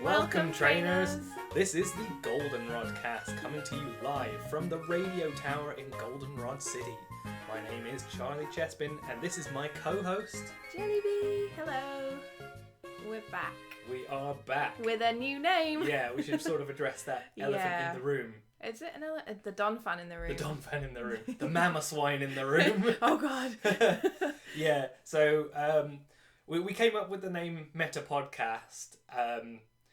Welcome, trainers! This is the Goldenrodcast, coming to you live from the radio tower in Goldenrod City. My name is CharlieChespin, and this is my co-host, JellieBee. Hello. We're back. We are back. With a new name. Yeah, we should sort of address that elephant in the room. Is it the Don fan in the room? The Don fan in the room. The mama swine in the room. Oh, God. Yeah, so we came up with the name Meta Podcast.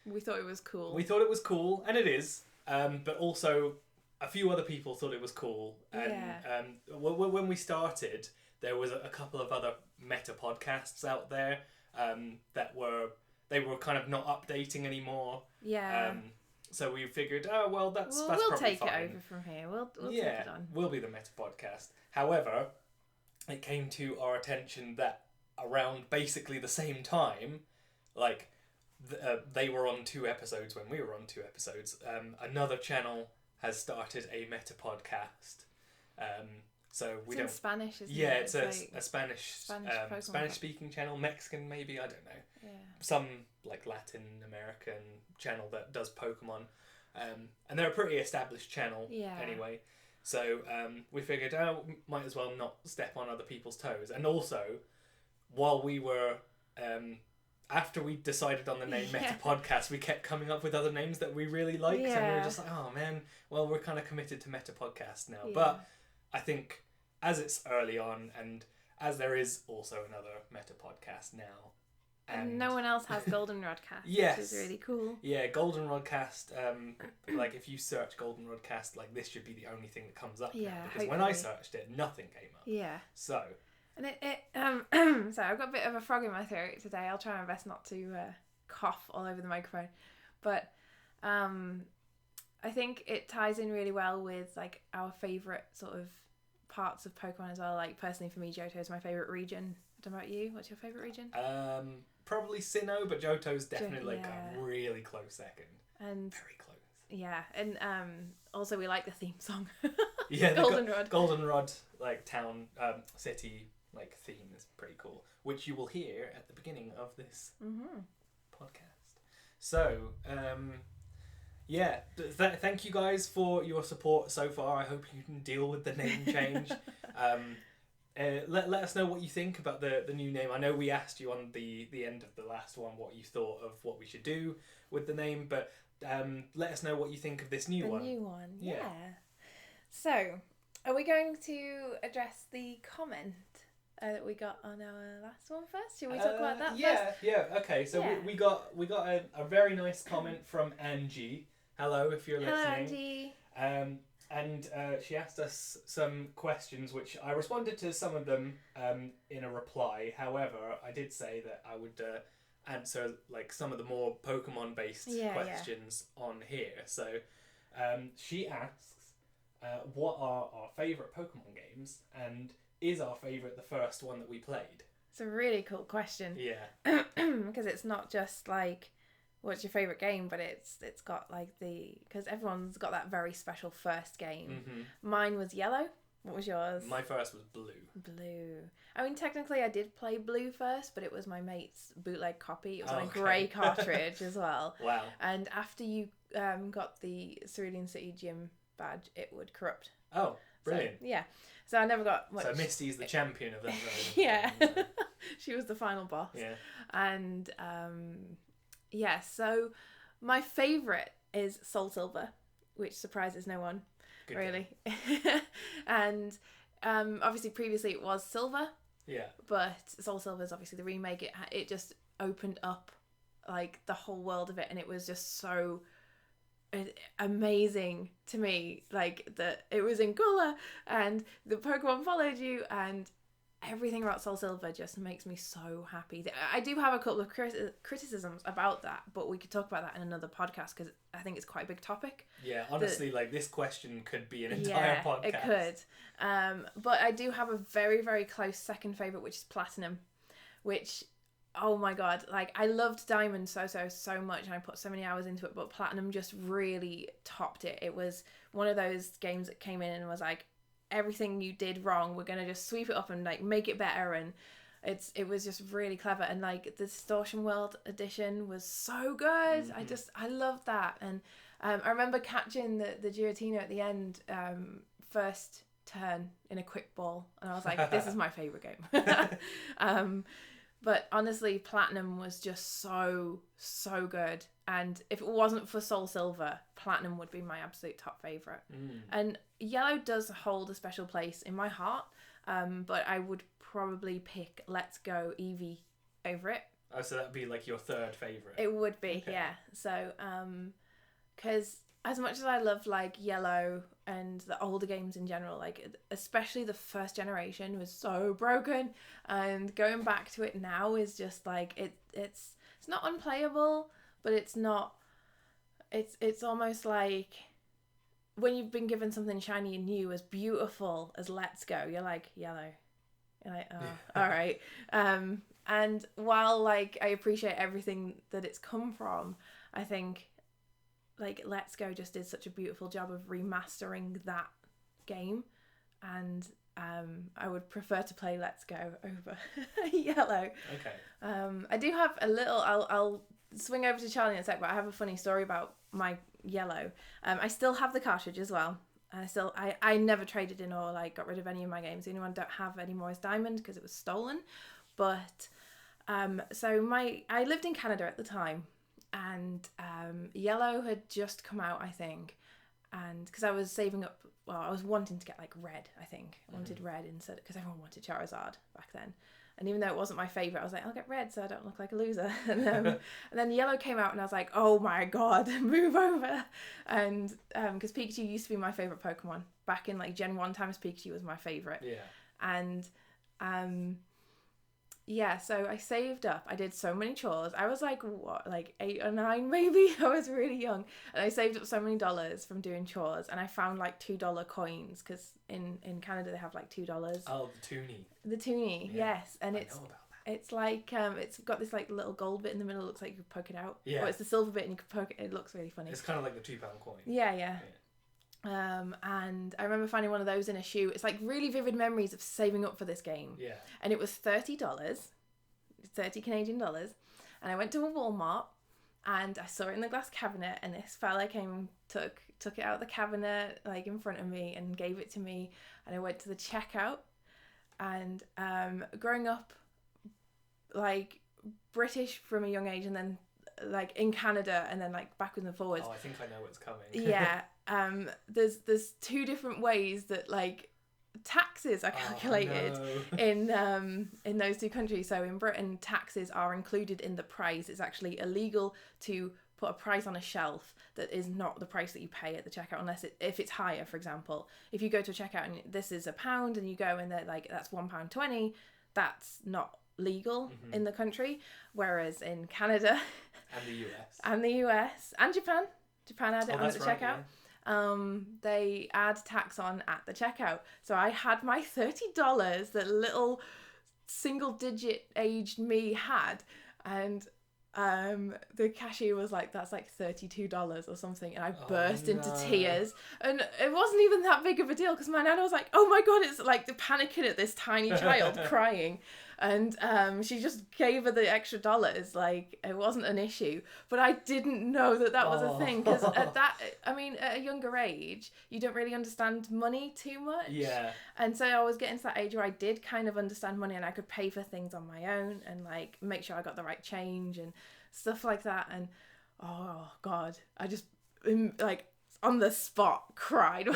We thought it was cool. We thought it was cool, and it is. But also, a few other people thought it was cool. And when we started, there was a couple of other Meta Podcasts out there that were kind of not updating anymore. Yeah. So we figured, that's we'll probably take fine. it over from here. We'll take it on. We'll be the Meta Podcast. However, it came to our attention that around basically the same time, like they were on 2 episodes when we were on 2 episodes. Another channel has started a Meta Podcast. So we don't. In Spanish, isn't it? Yeah, it's like a Spanish speaking channel, Mexican maybe, I don't know. Yeah. Some like Latin American channel that does Pokemon, and they're a pretty established channel anyway. So we figured, might as well not step on other people's toes. And also, while we were after we decided on the name Meta Podcast, we kept coming up with other names that we really liked, and we were just like, oh man, well, we're kind of committed to Meta Podcast now. But I think as it's early on, and as there is also another Meta Podcast now, and no one else has Goldenrodcast, yes, which is really cool. Yeah, Goldenrodcast. Like if you search Goldenrodcast, like this should be the only thing that comes up. Yeah, now, because when I searched it, nothing came up. Yeah. So. And so I've got a bit of a frog in my throat today. I'll try my best not to cough all over the microphone, but I think it ties in really well with like our favourite sort of parts of Pokemon as well. Like personally for me, Johto is my favourite region. I don't know about you. What's your favourite region? Probably Sinnoh, but Johto's definitely like a really close second. And very close. Yeah, and also we like the theme song. Yeah, Goldenrod. Goldenrod, like town, city, like theme is pretty cool, which you will hear at the beginning of this podcast. So, thank you guys for your support so far. I hope you can deal with the name change. Let us know what you think about the new name. I know we asked you on the end of the last one what you thought of what we should do with the name, but let us know what you think of this new one. The new one, yeah. So, are we going to address the comment that we got on our last one first? Should we talk about that first? Yeah. Okay, so we got a very nice comment from Angie. Hello, if you're listening. Hello, Angie. And she asked us some questions, which I responded to some of them in a reply. However, I did say that I would answer like some of the more Pokemon-based questions on here. So she asks, what are our favourite Pokemon games, and is our favourite the first one that we played? It's a really cool question. Yeah. Because it's not just like, what's your favourite game, but it's got like because everyone's got that very special first game. Mm-hmm. Mine was Yellow. What was yours? My first was Blue. Blue. I mean, technically I did play Blue first, but it was my mate's bootleg copy. It was on a grey cartridge as well. Wow. And after you got the Cerulean City Gym badge, it would corrupt. Oh, brilliant. So, yeah. So I never got much. So Misty's the champion of that. Yeah. She was the final boss. Yeah. And so my favourite is Soul Silver, which surprises no one. Good really. And obviously previously it was Silver. Yeah. But Soul Silver is obviously the remake. It just opened up like the whole world of it, and it was just so amazing to me. Like that it was in colour and the Pokemon followed you, and everything about Soul Silver just makes me so happy. I do have a couple of criticisms about that, but we could talk about that in another podcast because I think it's quite a big topic. Yeah, honestly, like this question could be an entire podcast. It could. But I do have a very, very close second favourite, which is Platinum, which, oh my god, like I loved Diamond so much, and I put so many hours into it, but Platinum just really topped it. It was one of those games that came in and was like, everything you did wrong, we're gonna just sweep it up and like make it better. And it was just really clever, and like the Distortion World edition was so good. I loved that, and I remember catching the Giratina at the end, first turn in a quick ball, and I was like, this is my favorite game. But honestly, Platinum was just so good, and if it wasn't for Soul Silver, Platinum would be my absolute top favorite. And Yellow does hold a special place in my heart, but I would probably pick Let's Go Eevee over it. Oh, so that'd be like your third favorite? It would be, okay. Yeah. So, because as much as I love like Yellow and the older games in general, like especially the first generation was so broken, and going back to it now is just like it's not unplayable, but it's almost like when you've been given something shiny and new as beautiful as Let's Go, you're like, Yellow. You're like, oh, all right. And while like I appreciate everything that it's come from, I think like Let's Go just did such a beautiful job of remastering that game, and I would prefer to play Let's Go over Yellow. Okay. I do have a little. I'll swing over to Charlie in a sec, but I have a funny story about my Yellow. I still have the cartridge as well. I never traded in or like got rid of any of my games. The only one I don't have anymore is Diamond because it was stolen. But so I lived in Canada at the time, and Yellow had just come out, I think, and because I was saving up, well, I was wanting to get like Red, I think. I wanted Red instead, because everyone wanted Charizard back then. And even though it wasn't my favourite, I was like, I'll get Red so I don't look like a loser. And then Yellow came out, and I was like, oh my god, move over. And because Pikachu used to be my favourite Pokemon. Back in like Gen 1 times, Pikachu was my favourite. Yeah. And yeah, so I saved up. I did so many chores. I was like, what, like 8 or 9 maybe? I was really young. And I saved up so many dollars from doing chores. And I found like $2 coins, because in Canada they have like $2. Oh, the toonie. The toonie, yeah. Yes. And I know about that. It's like, it's got this like little gold bit in the middle. It looks like you could poke it out. Yeah. Or it's the silver bit and you can poke it. It looks really funny. It's kind of like the £2 coin. Yeah. And I remember finding one of those in a shoe. It's like really vivid memories of saving up for this game. Yeah. And it was $30, 30 Canadian dollars. And I went to a Walmart and I saw it in the glass cabinet, and this fella came, took it out of the cabinet like in front of me and gave it to me. And I went to the checkout, and growing up like British from a young age, and then like in Canada, and then like backwards and forwards. Oh, I think I know what's coming. Yeah. There's 2 different ways that like taxes are calculated in those 2 countries. So in Britain, taxes are included in the price. It's actually illegal to put a price on a shelf that is not the price that you pay at the checkout, unless if it's higher. For example, if you go to a checkout and this is £1 and you go and they're like, that's £1.20, that's not legal in the country. Whereas in Canada and the US and Japan had it on at the checkout. Yeah. They add tax on at the checkout. So I had my $30 that little single digit aged me had, and the cashier was like, that's like $32 or something, and I burst into tears. And it wasn't even that big of a deal, because my nana was like, oh my god, it's like panicking at this tiny child crying. And she just gave her the extra dollars, like it wasn't an issue. But I didn't know that was a thing, because at a younger age, you don't really understand money too much. Yeah. And so I was getting to that age where I did kind of understand money, and I could pay for things on my own and like make sure I got the right change and stuff like that. And oh god, I just like on the spot cried.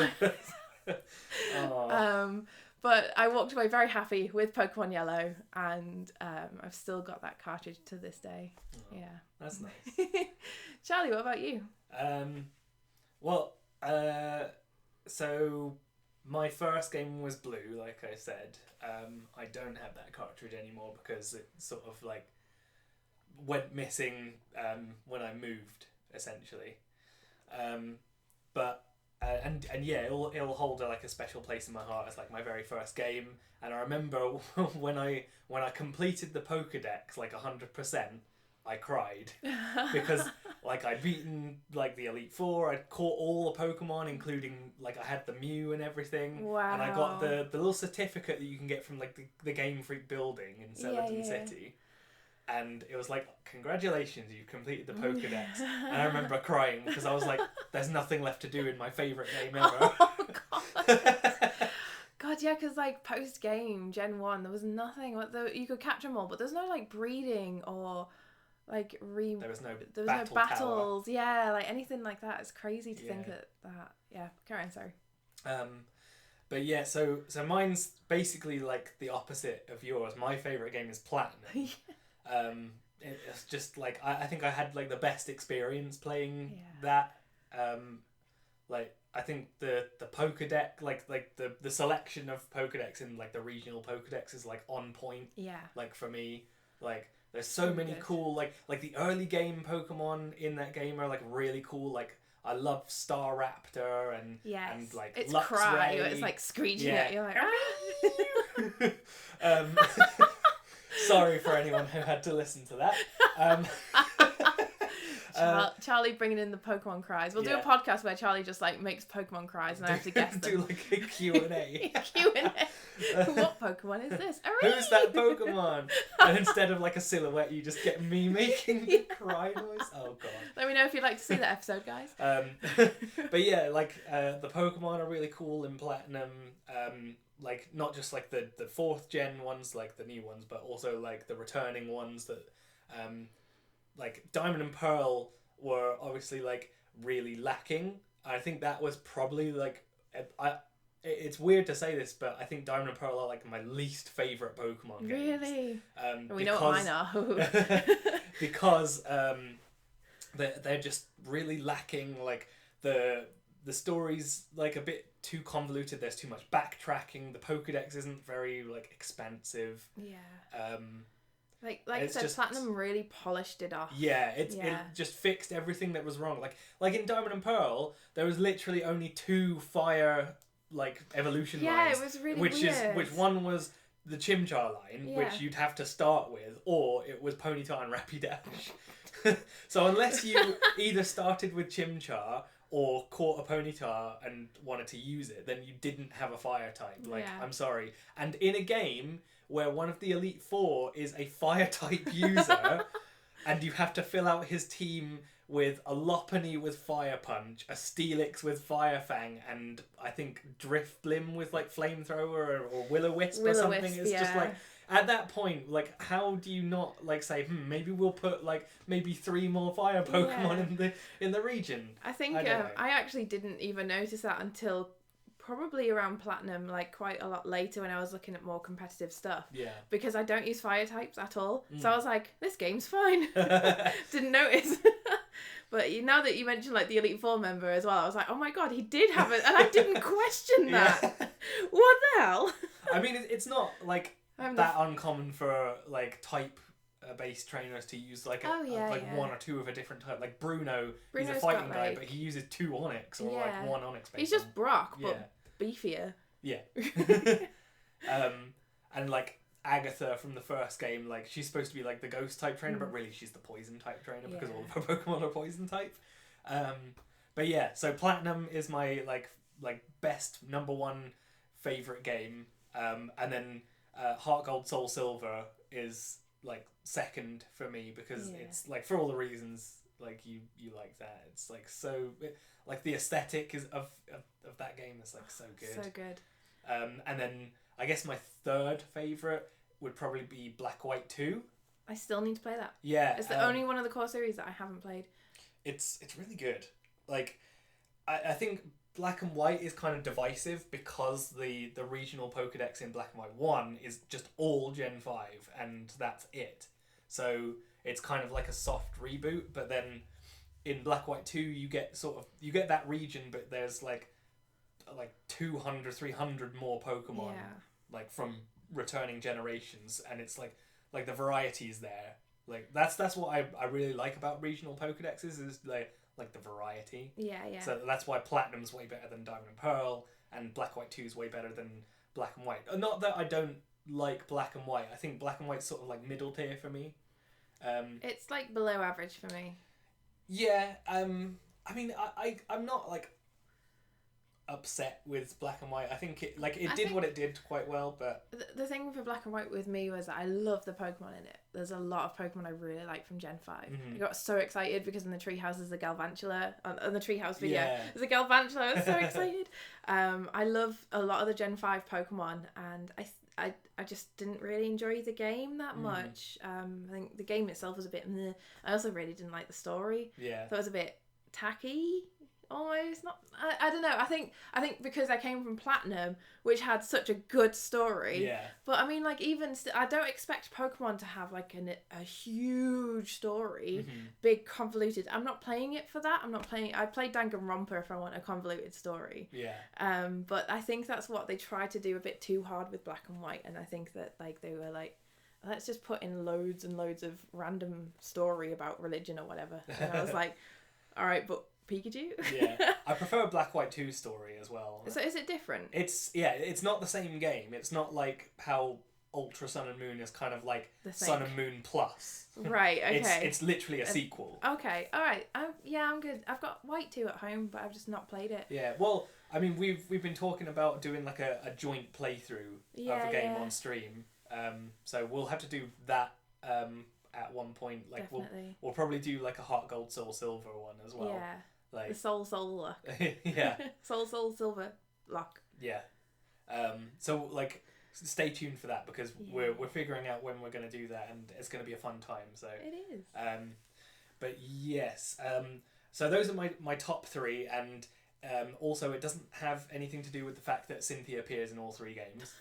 But I walked away very happy with Pokemon Yellow, and I've still got that cartridge to this day. Oh, yeah. That's nice. Charlie, what about you? So my first game was Blue, like I said. I don't have that cartridge anymore because it sort of like went missing when I moved, essentially. But yeah, it'll hold like a special place in my heart as like my very first game. And I remember when I completed the Pokédex like 100%, I cried because like I'd beaten like the Elite Four, I'd caught all the Pokemon, including like I had the Mew and everything. Wow. And I got the little certificate that you can get from like the Game Freak building in Celadon City. And it was like, congratulations, you've completed the Pokedex. And I remember crying because I was like, there's nothing left to do in my favourite game ever. Oh, God. God, yeah, because like post-game, Gen 1, there was nothing. You could catch them all, but there's no like breeding or like There was no battles. Tower. Yeah, like anything like that. It's crazy to think that. Yeah, carry on, sorry. But yeah, so mine's basically like the opposite of yours. My favourite game is Platinum. It's just like I think I had like the best experience playing that. Like I think the Pokédex, like the selection of Pokédex in like the regional Pokédex is like on point. Yeah. Like for me, like there's so many cool like the early game Pokemon in that game are like really cool. Like I love Staraptor and like it's Luxray. cry. It's like screeching at you like. Sorry for anyone who had to listen to that. Charlie bringing in the Pokemon cries. We'll do a podcast where Charlie just like makes Pokemon cries and I have to guess them. Do like a Q&A. Q&A. What Pokemon is this? Who's that Pokemon? And instead of like a silhouette, you just get me making the cry noise. Oh god. Let me know if you'd like to see that episode, guys. But yeah, like the Pokemon are really cool in Platinum. Like not just like the 4th gen ones, like the new ones, but also like the returning ones that like Diamond and Pearl were obviously like really lacking. I think that was probably like it's weird to say this, but I think Diamond and Pearl are like my least favourite Pokemon games. Really? We know what mine are. Because they're just really lacking. Like the story's like a bit too convoluted. There's too much backtracking. The Pokédex isn't very like expansive. Yeah. Like I said, Platinum really polished it off. Yeah, it just fixed everything that was wrong. Like in Diamond and Pearl, there was literally only 2 fire like evolution lines. Yeah, it was really weird. Which one was the Chimchar line, which you'd have to start with, or it was Ponyta and Rapidash. So unless you either started with Chimchar or caught a Ponyta and wanted to use it, then you didn't have a fire type. Like, I'm sorry. And in a game where one of the Elite Four is a fire type user, and you have to fill out his team with a Lopunny with Fire Punch, a Steelix with Fire Fang, and I think Drifblim with like Flamethrower or Will-O-Wisp or something. It's just like, at that point, like, how do you not like say, maybe we'll put like maybe 3 more fire Pokemon in the region? I think I actually didn't even notice that until probably around Platinum, like quite a lot later when I was looking at more competitive stuff. Yeah. Because I don't use fire types at all. So I was like, this game's fine. Didn't notice. But now that you mentioned like the Elite Four member as well, I was like, oh my god, he did have it, and I didn't question that. What the hell? I mean, it's not like that uncommon for like type based trainers to use like one or 2 of a different type. Like Bruno's he's a fighting guy, but he uses 2 Onyx or like 1 Onyx. He's just Brock, but beefier. Yeah. And like Agatha from the first game, like she's supposed to be like the ghost type trainer, but really she's the poison type trainer because all of her Pokemon are poison type. But yeah, so Platinum is my like best number 1 favorite game, and then Heart Gold Soul Silver is like second for me because it's like for all the reasons like you like that. It's like so like the aesthetic is of that game is like so good. So good. And then I guess my third favorite would probably be Black White 2. I still need to play that. Yeah. It's the only one of the core series that I haven't played. It's really good. Like I think Black and White is kind of divisive because the regional Pokédex in Black and White 1 is just all Gen 5 and that's it. So it's kind of like a soft reboot, but then in Black White 2 you get that region, but there's like 200, 300 more Pokemon like from returning generations, and it's like the variety is there. Like that's what I really like about regional Pokédexes is like the variety. Yeah. So that's why Platinum's way better than Diamond and Pearl, and Black White 2 is way better than Black and White. Not that I don't like Black and White. I think Black and White's sort of like middle tier for me. It's like below average for me. Yeah. I mean, I'm not like upset with Black and White. I think it did what it did quite well, but the thing for Black and White with me was that I love the Pokemon in it. There's a lot of Pokemon I really like from Gen 5. I got so excited because in the treehouse there's a Galvantula on the treehouse video. Yeah. There's a Galvantula. I was so excited. I love a lot of the Gen 5 Pokemon, and I just didn't really enjoy the game that much. I think the game itself was a bit meh. I also really didn't like the story. Yeah. That was a bit tacky. Almost not. I don't know. I think because I came from Platinum, which had such a good story. Yeah. But I mean, like, even I don't expect Pokemon to have like a huge story, big convoluted. I'm not playing it for that. I played Danganronpa if I want a convoluted story. Yeah. But I think that's what they tried to do a bit too hard with Black and White, and I think that like they were like, let's just put in loads and loads of random story about religion or whatever. And I was like, all right, but Pikachu? Yeah. I prefer a Black White 2 story as well. So is it different? It's not the same game. It's not like how Ultra Sun and Moon is kind of like Sun and Moon Plus. Right, okay. It's literally a sequel. Okay, alright. I'm good. I've got White 2 at home, but I've just not played it. Yeah, well, I mean, we've been talking about doing like a joint playthrough of a game on stream. So we'll have to do that at one point. Like Definitely. we'll probably do like a Heart Gold Soul Silver one as well. Yeah. Like the Soul lock. Yeah. Soul Silver lock. Yeah. So like stay tuned for that because we're figuring out when we're going to do that, and it's going to be a fun time. So it is. But yes. So those are my top 3, and also it doesn't have anything to do with the fact that Cynthia appears in all 3 games.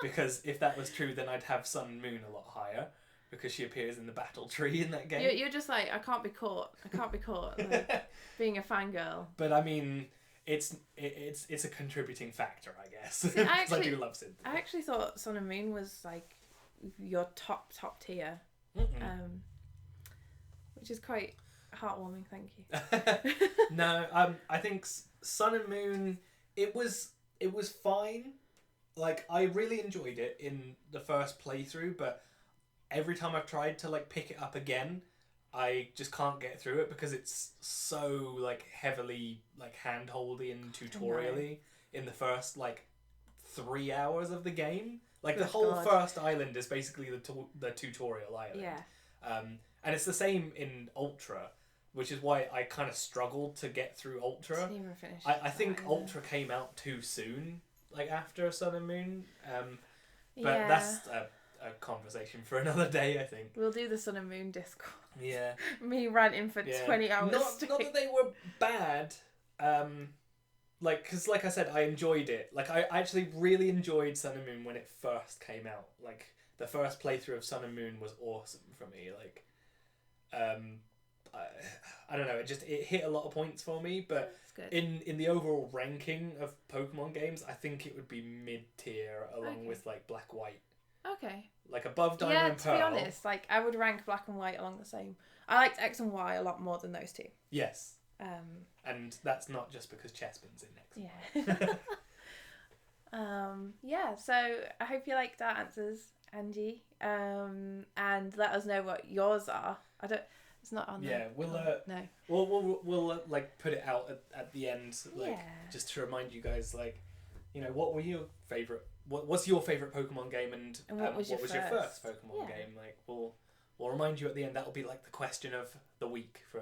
Because if that was true, then I'd have Sun and Moon a lot higher. Because she appears in the battle tree in that game. You're just like, I can't be caught. Like, being a fangirl. But I mean, it's a contributing factor, I guess. See, I do love Cynthia. I actually thought Sun and Moon was like your top tier. Which is quite heartwarming, thank you. No, I think Sun and Moon, it was fine. Like, I really enjoyed it in the first playthrough, but every time I've tried to like pick it up again, I just can't get through it because it's so like heavily like hand-holdy and tutorial-y in the first like 3 hours of the game. Like the whole first island is basically the tutorial island. Yeah. And it's the same in Ultra, which is why I kind of struggled to get through Ultra. Didn't even finish I think Ultra came out too soon, like after Sun and Moon. But that's a conversation for another day, I think. We'll do the Sun and Moon Discord. Yeah. Me ranting for 20 hours not that they were bad. Because like I said, I enjoyed it. Like, I actually really enjoyed Sun and Moon when it first came out. Like, the first playthrough of Sun and Moon was awesome for me. Like, I don't know, it hit a lot of points for me, but in the overall ranking of Pokemon games, I think it would be mid-tier along with, like, Black White. Okay. Like above Diamond and Pearl. To be honest, like I would rank Black and White along the same. I liked X and Y a lot more than those 2. Yes. And that's not just because Chespin's in X. Yeah. Yeah, so I hope you liked our answers, Angie. And let us know what yours are. It's not on there. Yeah, no. We'll like put it out at the end, like just to remind you guys, like, you know, what were your favourite? What's your favourite Pokemon game, and what was your first Pokemon game? Like, we'll remind you at the end. That'll be like the question of the week for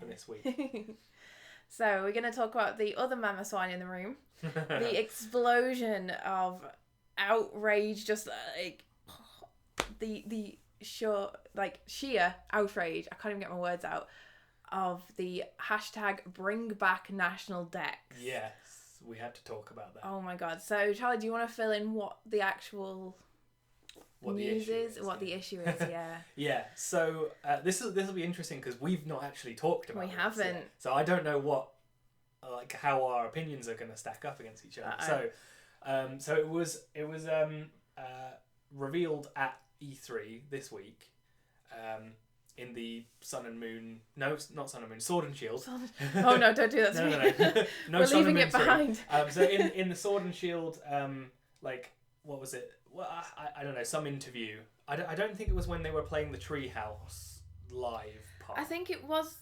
this week. So we're going to talk about the other mama swine in the room, the explosion of outrage, just like the sheer outrage. I can't even get my words out of the hashtag Bring Back National Dex. Yes. We had to talk about that. Oh my god. So, Charlie, do you want to fill in what the actual news is? What the issue is, yeah. Yeah, so this will be interesting because we've not actually talked about it. We haven't. Yet. So I don't know how our opinions are going to stack up against each other. So it was revealed at E3 this week. In the Sun and Moon... No, not Sun and Moon. Sword and Shield. Oh, no, don't do that to me. No. We're leaving it behind. So in the Sword and Shield, what was it? Well, I don't know, some interview. I don't think it was when they were playing the Treehouse live part. I think it was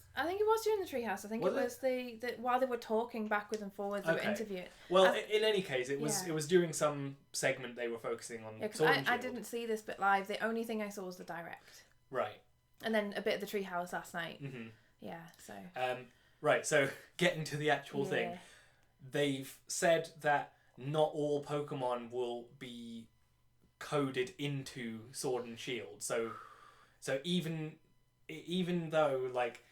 during the Treehouse. I think it was the while they were talking backwards and forwards, they were interviewing. Well, in any case, it was during some segment they were focusing on. Yeah, because I didn't see this bit live. The only thing I saw was the direct. Right. And then a bit of the Treehouse last night. Mm-hmm. Yeah. So. Right. So getting to the actual thing, they've said that not all Pokemon will be coded into Sword and Shield. So even though like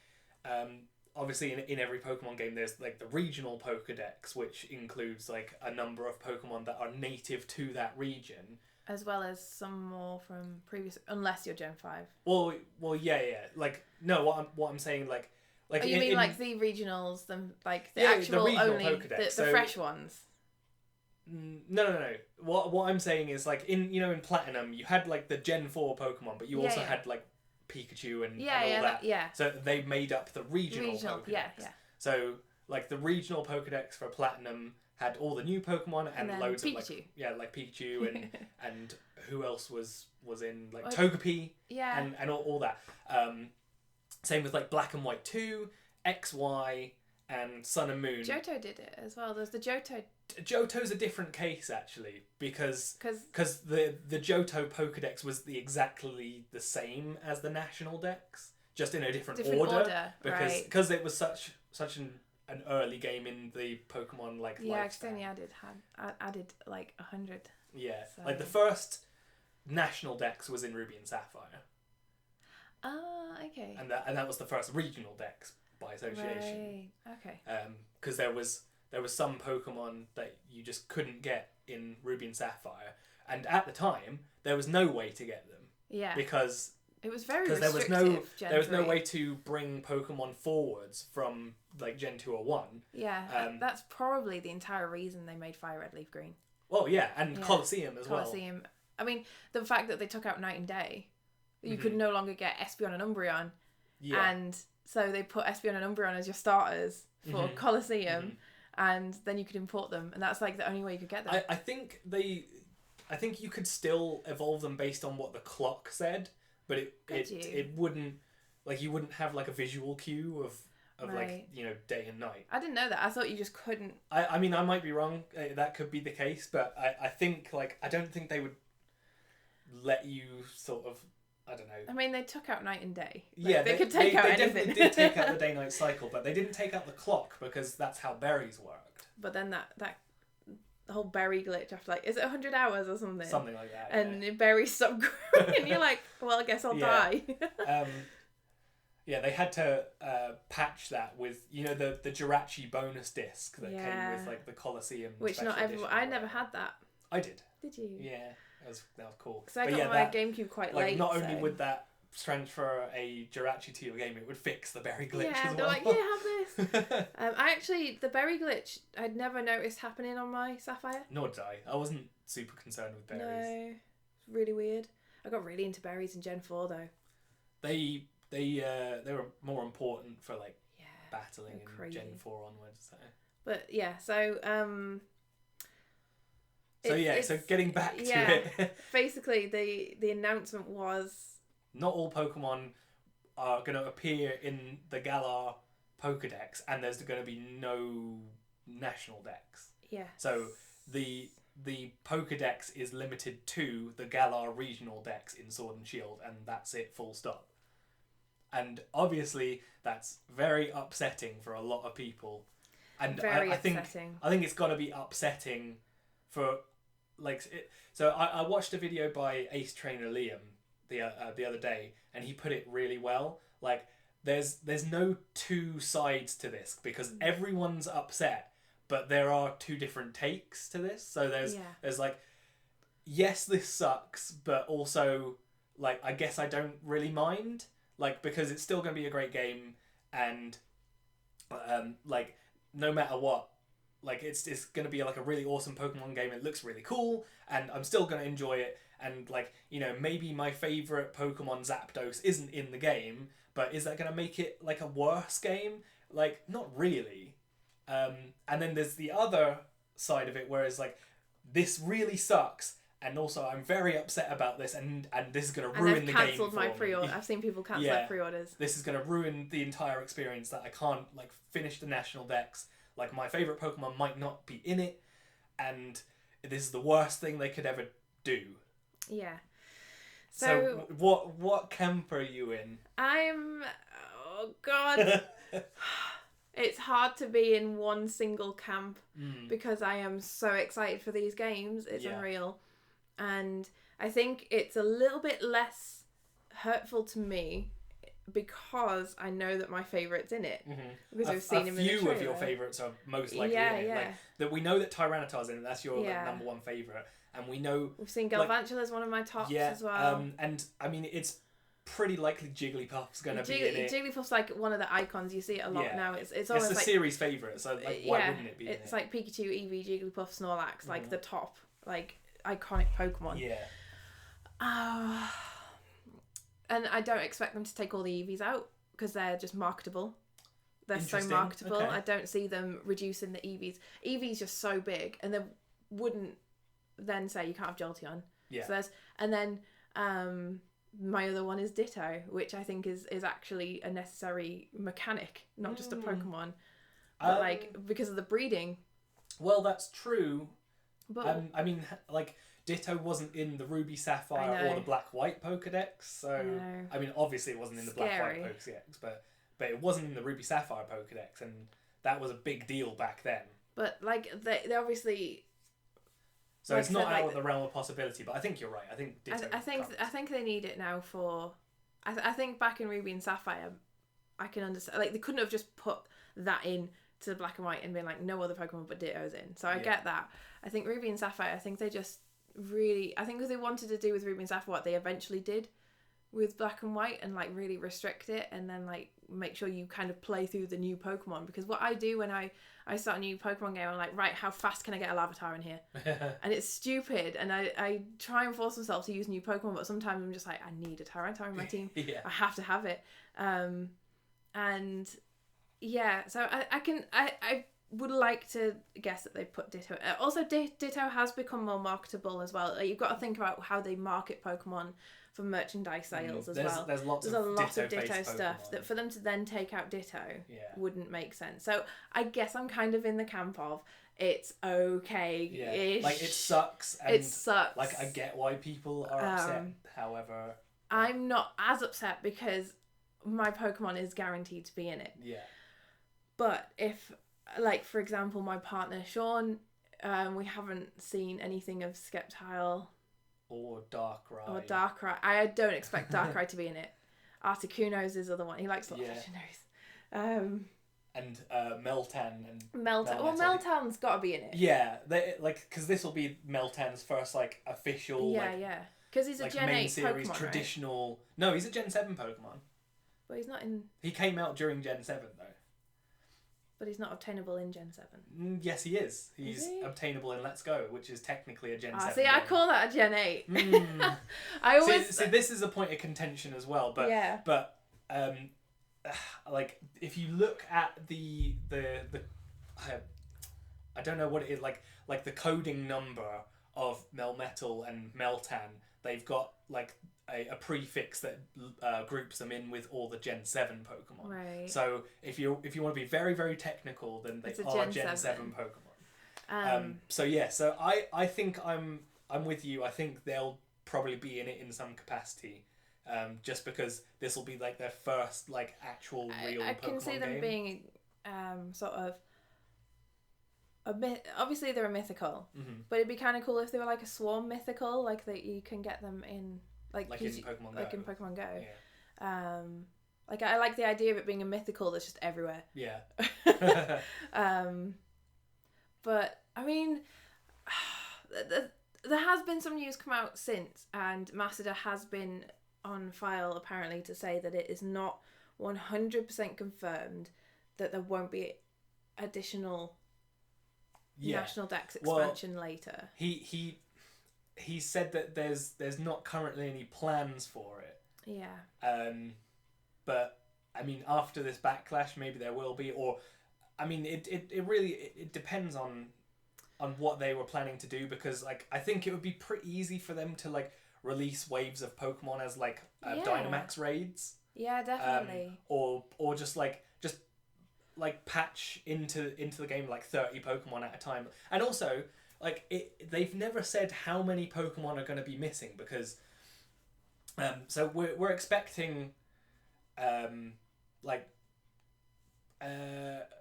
obviously in every Pokemon game there's like the regional Pokédex, which includes like a number of Pokemon that are native to that region, as well as some more from previous, unless you're Gen 5. Well yeah. Like no, what I'm saying like oh, you mean like the regionals, like the actual the only Pokédex. the fresh ones. No. What I'm saying is like in Platinum you had like the Gen 4 Pokemon, but you also had like Pikachu and all that. Yeah. So they made up the regional Pokédex. Yeah. So like the regional Pokédex for Platinum had all the new Pokemon and loads Pikachu. of like Pikachu and who else was in like Togepi and all that. Same with like Black and White 2, XY and Sun and Moon. Johto did it as well. There's the Johto. Johto's a different case actually because the Johto Pokédex was exactly the same as the National Dex, just in a different order because it was such an early game in the Pokemon like yeah, because only added like 100. Yeah, so. Like the first National Dex was in Ruby and Sapphire. Ah, okay. And that was the first regional Dex by association. Right. Okay. Because there was some Pokemon that you just couldn't get in Ruby and Sapphire, and at the time there was no way to get them. Yeah. Because it was very restrictive. There was no way to bring Pokemon forwards from like Gen 2 or 1. Yeah. That's probably the entire reason they made Fire Red Leaf Green. Well, yeah, and Colosseum as well. Colosseum. I mean, the fact that they took out Night and Day, you could no longer get Espeon and Umbreon. Yeah. And so they put Espeon and Umbreon as your starters for Colosseum, and then you could import them, and that's like the only way you could get them. I think you could still evolve them based on what the clock said, but it wouldn't, like, you wouldn't have like a visual cue of like, day and night. I didn't know that. I thought you just couldn't. I mean, I might be wrong. That could be the case, but I think like I don't think they would let you sort of. I don't know. I mean, they took out night and day. Like, they could take out anything. They definitely did take out the day-night cycle, but they didn't take out the clock because that's how berries worked. But then that the whole berry glitch after, like, is it 100 hours or something? Something like that. And berries stop growing, and you're like, well, I guess I'll die. Yeah, they had to patch that with the Jirachi bonus disc that came with like the Colosseum. Which not everyone. I never had that. I did. Did you? Yeah. That was cool. Because I got my GameCube quite late. Not only would that transfer a Jirachi to your game, it would fix the berry glitch as well. They're like, have this. The berry glitch, I'd never noticed happening on my Sapphire. Nor did I. I wasn't super concerned with berries. No, it's really weird. I got really into berries in Gen 4 though. They were more important for like battling in Gen 4 onwards. So. But yeah, so so getting back to it. Basically, the announcement was not all Pokemon are going to appear in the Galar Pokédex, and there's going to be no National Dex. Yeah. So the Pokédex is limited to the Galar Regional Dex in Sword and Shield, and that's it, full stop. And obviously, that's very upsetting for a lot of people. And I think it's got to be upsetting for So I watched a video by Ace Trainer Liam the other day, and he put it really well. Like, there's no two sides to this because everyone's upset, but there are two different takes to this. So there's like, yes, this sucks, but also like I guess I don't really mind. Like, because it's still going to be a great game, and like no matter what, like it's going to be like a really awesome Pokemon game. It looks really cool, and I'm still going to enjoy it. And like maybe my favorite Pokemon Zapdos isn't in the game, but is that going to make it like a worse game? Like, not really. And then there's the other side of it, whereas like this really sucks, and also I'm very upset about this, and this is going to And ruin they've the game cancelled for my me. pre-order. I've seen people cancel their pre-orders. This is going to ruin the entire experience, that I can't like finish the National Dex. Like, my favourite Pokemon might not be in it, and this is the worst thing they could ever do. Yeah. So what camp are you in? I'm... Oh, God. It's hard to be in one single camp because I am so excited for these games. It's unreal. And I think it's a little bit less hurtful to me because I know that my favourite's in it. Because we've seen him in the trailer. A few of your favourites are most likely in it. Like, that we know that Tyranitar's in it. That's your like, number one favourite. And we know... We've seen Galvantula's one of my tops as well. And, I mean, it's pretty likely Jigglypuff's going to be in it. Jigglypuff's like one of the icons. You see it a lot now. It's almost a like... series favourite, so like, why wouldn't it be in it? It's like Pikachu, Eevee, Jigglypuff, Snorlax, like the top, like, iconic Pokemon. Yeah. And I don't expect them to take all the Eevees out because they're just marketable. They're so marketable. Okay. I don't see them reducing the Eevees. Eevee's just so big, and they wouldn't then say you can't have Jolteon. Yeah. So and then my other one is Ditto, which I think is actually a necessary mechanic, not just a Pokemon, but like because of the breeding. Well, that's true. But I mean, like, Ditto wasn't in the Ruby Sapphire or the Black White Pokedex, so I mean, obviously it wasn't in the Black White Pokedex, but it wasn't in the Ruby Sapphire Pokedex, and that was a big deal back then. But like they obviously. So like it's not out of the realm of possibility, but I think you're right. I think Ditto. I think they need it now for. I think back in Ruby and Sapphire, I can understand. Like, they couldn't have just put that in to Black and White and been like, no other Pokemon but Ditto's in. So I get that. I think Ruby and Sapphire. I think they just really. I think because they wanted to do with Ruby and Sapphire what they eventually did with Black and White, and like really restrict it, and then like make sure you kind of play through the new Pokemon. Because what I do when I start a new Pokemon game, I'm like, right, how fast can I get a Larvitar in here? And it's stupid, and I try and force myself to use new Pokemon, but sometimes I'm just like, I need a Tyranitar in my team. I have to have it. And yeah, so I would like to guess that they put Ditto. Also, Ditto has become more marketable as well. Like, you've got to think about how they market Pokemon for merchandise sales as well. There's a lot of Ditto stuff that for them to then take out Ditto wouldn't make sense. So I guess I'm kind of in the camp of it's okay. Yeah. Like, it sucks. And it sucks. Like, I get why people are upset. However, I'm not as upset because my Pokemon is guaranteed to be in it. Yeah. But if, like, for example, my partner Sean, we haven't seen anything of Sceptile. Or Darkrai. I don't expect Darkrai to be in it. Articuno's is the other one. He likes a lot of legendaries. And Meltan and Meltan. Well, Meltan's got to be in it. Yeah, because this will be Meltan's first like official. Because he's a Gen 8 series Pokemon, traditional. Right? No, he's a Gen 7 Pokemon. But he's not in. He came out during Gen 7 though. But he's not obtainable in Gen 7. Yes, he is. He's obtainable in Let's Go, which is technically a Gen 7. See, game. I call that a Gen 8. I always... See, this is a point of contention as well, but like, if you look at the I don't know what it is, like the coding number of Melmetal and Meltan, they've got, like, a prefix that groups them in with all the Gen 7 Pokemon. Right. So if you want to be very, very technical, then they are Gen 7 Pokemon. So I think I'm with you. I think they'll probably be in it in some capacity, just because this will be like their first like actual real Pokemon game. I can see them being sort of obviously they're a mythical, but it'd be kind of cool if they were like a swarm mythical, like that you can get them in. Like in Pokemon Go. Like in Pokemon Go. Yeah. Like, I like the idea of it being a mythical that's just everywhere. Yeah. But, I mean, there has been some news come out since, and Masada has been on file, apparently, to say that it is not 100% confirmed that there won't be additional National Dex expansion later. He said that there's not currently any plans for it. Yeah. But I mean, after this backlash, maybe there will be. Or, I mean, it really depends on on what they were planning to do, because like I think it would be pretty easy for them to like release waves of Pokemon as like Dynamax raids. Yeah, definitely. Or just patch into the game like 30 Pokemon at a time. And also, like they've never said how many Pokemon are going to be missing, because so we're expecting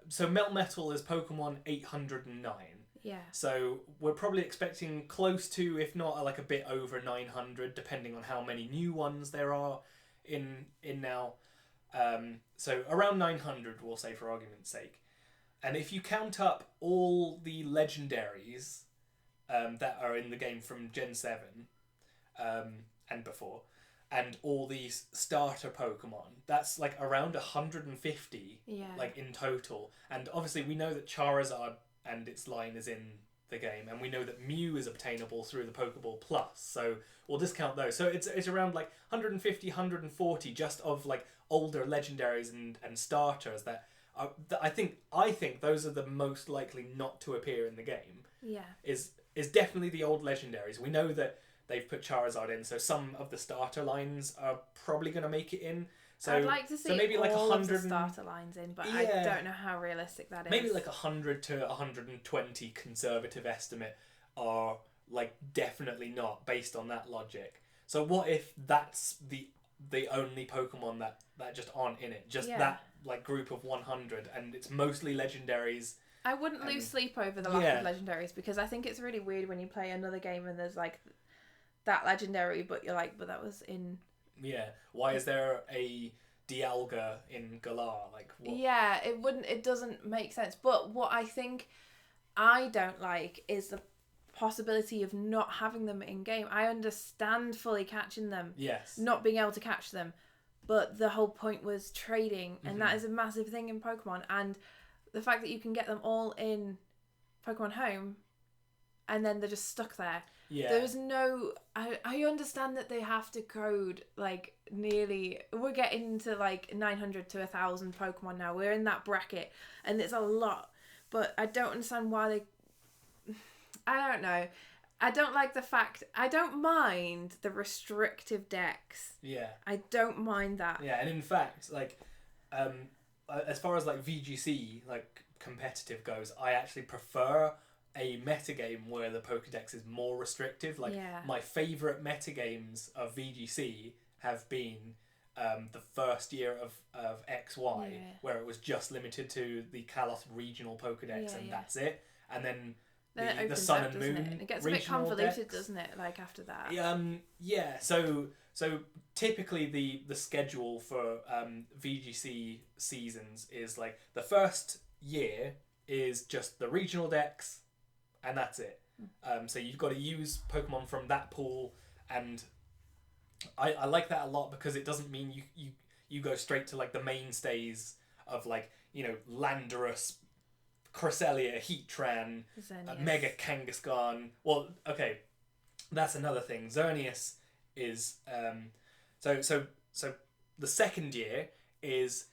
so Melmetal is Pokemon 809. Yeah. So we're probably expecting close to, if not like a bit over 900, depending on how many new ones there are in now. So around 900, we'll say for argument's sake. And if you count up all the legendaries that are in the game from Gen 7 and before, and all these starter Pokemon, that's like around 150 like in total. And obviously we know that Charizard and its line is in the game, and we know that Mew is obtainable through the Pokeball Plus, so we'll discount those. So it's around like 150, 140 just of like older legendaries and starters that are, I think those are the most likely not to appear in the game. Yeah. Is definitely the old legendaries. We know that they've put Charizard in, so some of the starter lines are probably going to make it in. So I'd like to see maybe like all of the starter lines in, but I don't know how realistic that is. Maybe like 100 to 120 conservative estimate are like definitely not based on that logic. So what if that's the only Pokemon that just aren't in it? Just that like group of 100, and it's mostly legendaries. I wouldn't lose sleep over the lack of legendaries, because I think it's really weird when you play another game and there's like that legendary, but you're like, but that was in... Yeah. Why is there a Dialga in Galar? Like, what? Yeah, it doesn't make sense. But what I think I don't like is the possibility of not having them in game. I understand fully catching them. Yes. Not being able to catch them. But the whole point was trading, and that is a massive thing in Pokemon. And the fact that you can get them all in Pokemon Home, and then they're just stuck there. Yeah. There's no... I understand that they have to code, like, nearly... We're getting to, like, 900 to 1,000 Pokemon now. We're in that bracket, and it's a lot. But I don't understand why they... I don't know. I don't like the fact... I don't mind the restrictive decks. Yeah. I don't mind that. Yeah, and in fact, like, as far as, like, VGC, like, competitive goes, I actually prefer a metagame where the Pokédex is more restrictive. Like, my favourite metagames of VGC have been the first year of XY, where it was just limited to the Kalos regional Pokédex, and that's it. And then the Sun and Moon it gets a bit convoluted, doesn't it? Like, after that. Yeah. So typically the schedule for VGC seasons is like the first year is just the regional decks, and that's it. So you've got to use Pokemon from that pool, and I like that a lot, because it doesn't mean you go straight to like the mainstays of, like, you know, Landorus, Cresselia, Heatran, Mega Kangaskhan. Well, okay, that's another thing. Xerneas is so the second year is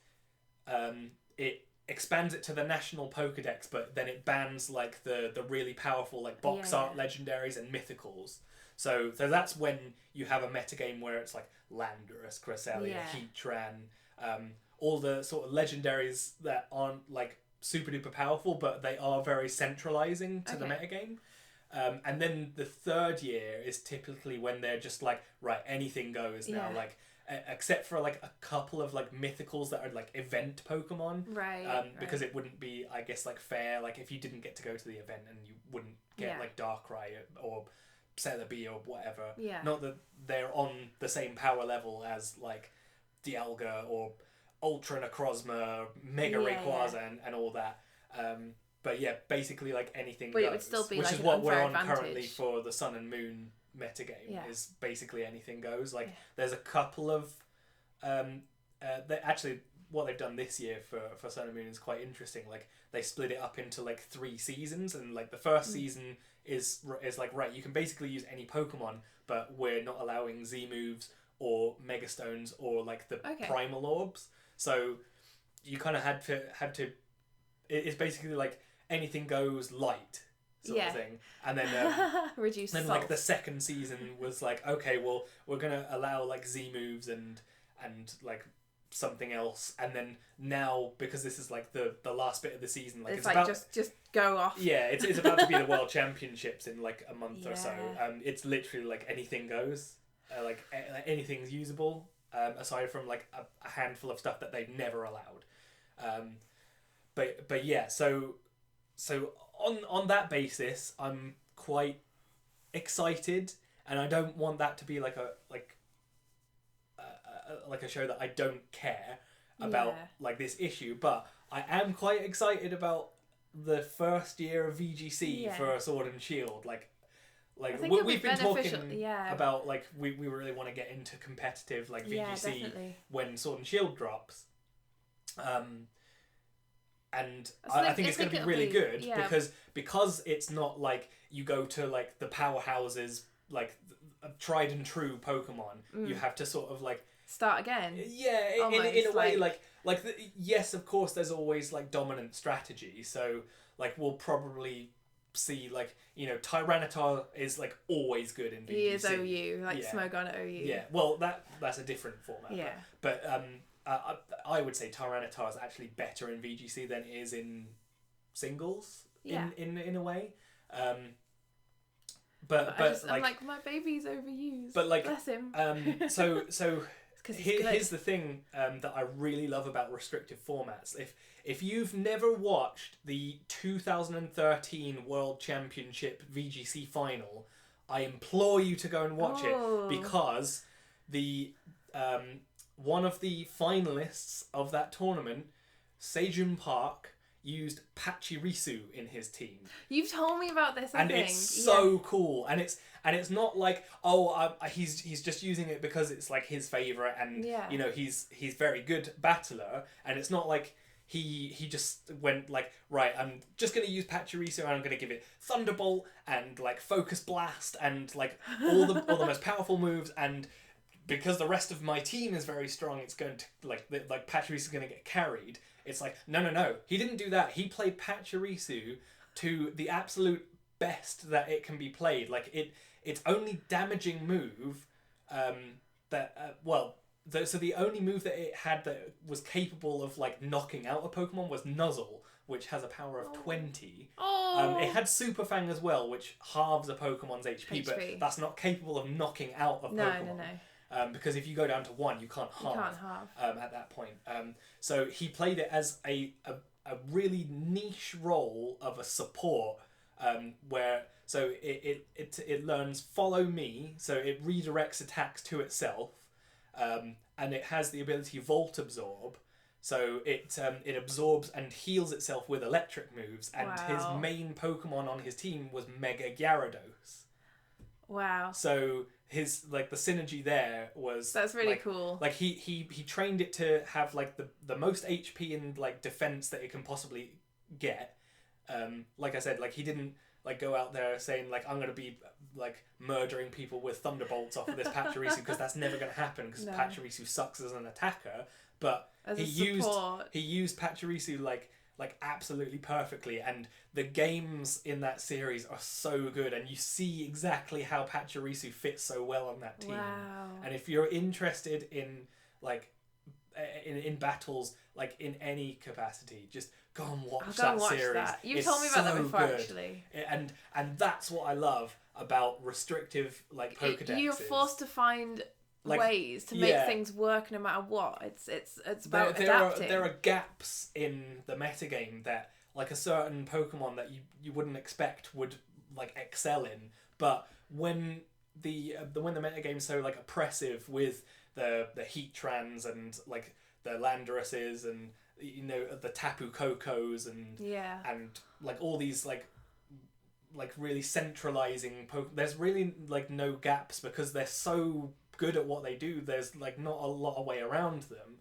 it expands it to the national Pokédex, but then it bans like the really powerful like box art legendaries and mythicals. So that's when you have a metagame where it's like Landorus, Cresselia, Heatran, all the sort of legendaries that aren't like super duper powerful, but they are very centralizing to the metagame. And then the third year is typically when they're just like, right, anything goes now. Like, except for like a couple of like mythicals that are like event Pokemon, because it wouldn't be, I guess, like fair, like if you didn't get to go to the event and you wouldn't get like Darkrai or Celebi or whatever. Not that they're on the same power level as like Dialga or Ultra Necrozma, Mega Rayquaza and all that. But yeah, basically like anything goes, it would still be which like is an what we're unfair on advantage currently for the Sun and Moon metagame. Is basically anything goes. Like there's a couple of actually what they've done this year for Sun and Moon is quite interesting. Like they split it up into like 3 seasons, and like the first season is like, right, you can basically use any Pokemon, but we're not allowing Z moves or Mega Stones or like the Primal Orbs. So you kind of had to. It's basically like anything goes light. sort of thing. And then reduce then salt. like the second season was like, okay, well, we're gonna allow like Z moves and like something else. And then now, because this is like the last bit of the season, like it's like about, just go off. Yeah, it's about to be the World Championships in like a month or so. It's literally like anything goes, like anything's usable, aside from like a handful of stuff that they've never allowed. But yeah, so on that basis, I'm quite excited, and I don't want that to be like a show that I don't care about, like this issue. But I am quite excited about the first year of VGC for Sword and Shield. Like we've been talking about like we really want to get into competitive like VGC when Sword and Shield drops. And I think it's going to be really good because it's not like you go to like the powerhouses, like tried and true Pokemon. You have to sort of like start again. Yeah, in a way, like yes, of course, there's always like dominant strategy. So like we'll probably see like, you know, Tyranitar is like always good in VGC. He is OU, like Smogon at OU. Yeah, well that's a different format. Yeah, but I would say Tyranitar is actually better in VGC than it is in singles. In a way. But I'm like, my baby's overused. But like, bless him. So here's the thing that I really love about restrictive formats. If you've never watched the 2013 World Championship VGC final, I implore you to go and watch it, because the one of the finalists of that tournament, Sejun Park, used Pachirisu in his team. You've told me about this, I think. It's so cool, and it's not like he's just using it because it's like his favorite, and you know he's very good battler, and it's not like he just went like, right, I'm just gonna use Pachirisu and I'm gonna give it Thunderbolt and like Focus Blast and like all the most powerful moves, and because the rest of my team is very strong, it's going to like Pachirisu is going to get carried. It's like, no. He didn't do that. He played Pachirisu to the absolute best that it can be played. Like its only damaging move, so the only move that it had that was capable of like knocking out a Pokemon was Nuzzle, which has a power of 20. It had Super Fang as well, which halves a Pokemon's HP, but that's not capable of knocking out a Pokemon. No. Because if you go down to 1, you can't halve. At that point. So he played it as a really niche role of a support, where so it learns Follow Me, so it redirects attacks to itself, and it has the ability Volt Absorb, so it absorbs and heals itself with electric moves, and his main Pokemon on his team was Mega Gyarados. Wow. So his like the synergy there was that's really cool. Like he trained it to have like the most HP and like defense that it can possibly get. Like I said, like he didn't like go out there saying like, I'm gonna be like murdering people with thunderbolts off of this Pachirisu, because that's never gonna happen, because Pachirisu sucks as an attacker. But he used Pachirisu like absolutely perfectly, and the games in that series are so good, and you see exactly how Pachirisu fits so well on that team. Wow. And if you're interested in like in battles like in any capacity, just go and watch that series. You've told me about that before, actually. And that's what I love about restrictive like Pokédexes. You're forced to find ways to make things work no matter what. It's about adapting. There are gaps in the metagame that like a certain Pokemon that you wouldn't expect would like excel in, but when the metagame's so like oppressive with the Heatrans and like the Landrases and, you know, the Tapu Kokos and like all these like really centralizing there's really like no gaps, because they're so good at what they do. There's like not a lot of way around them.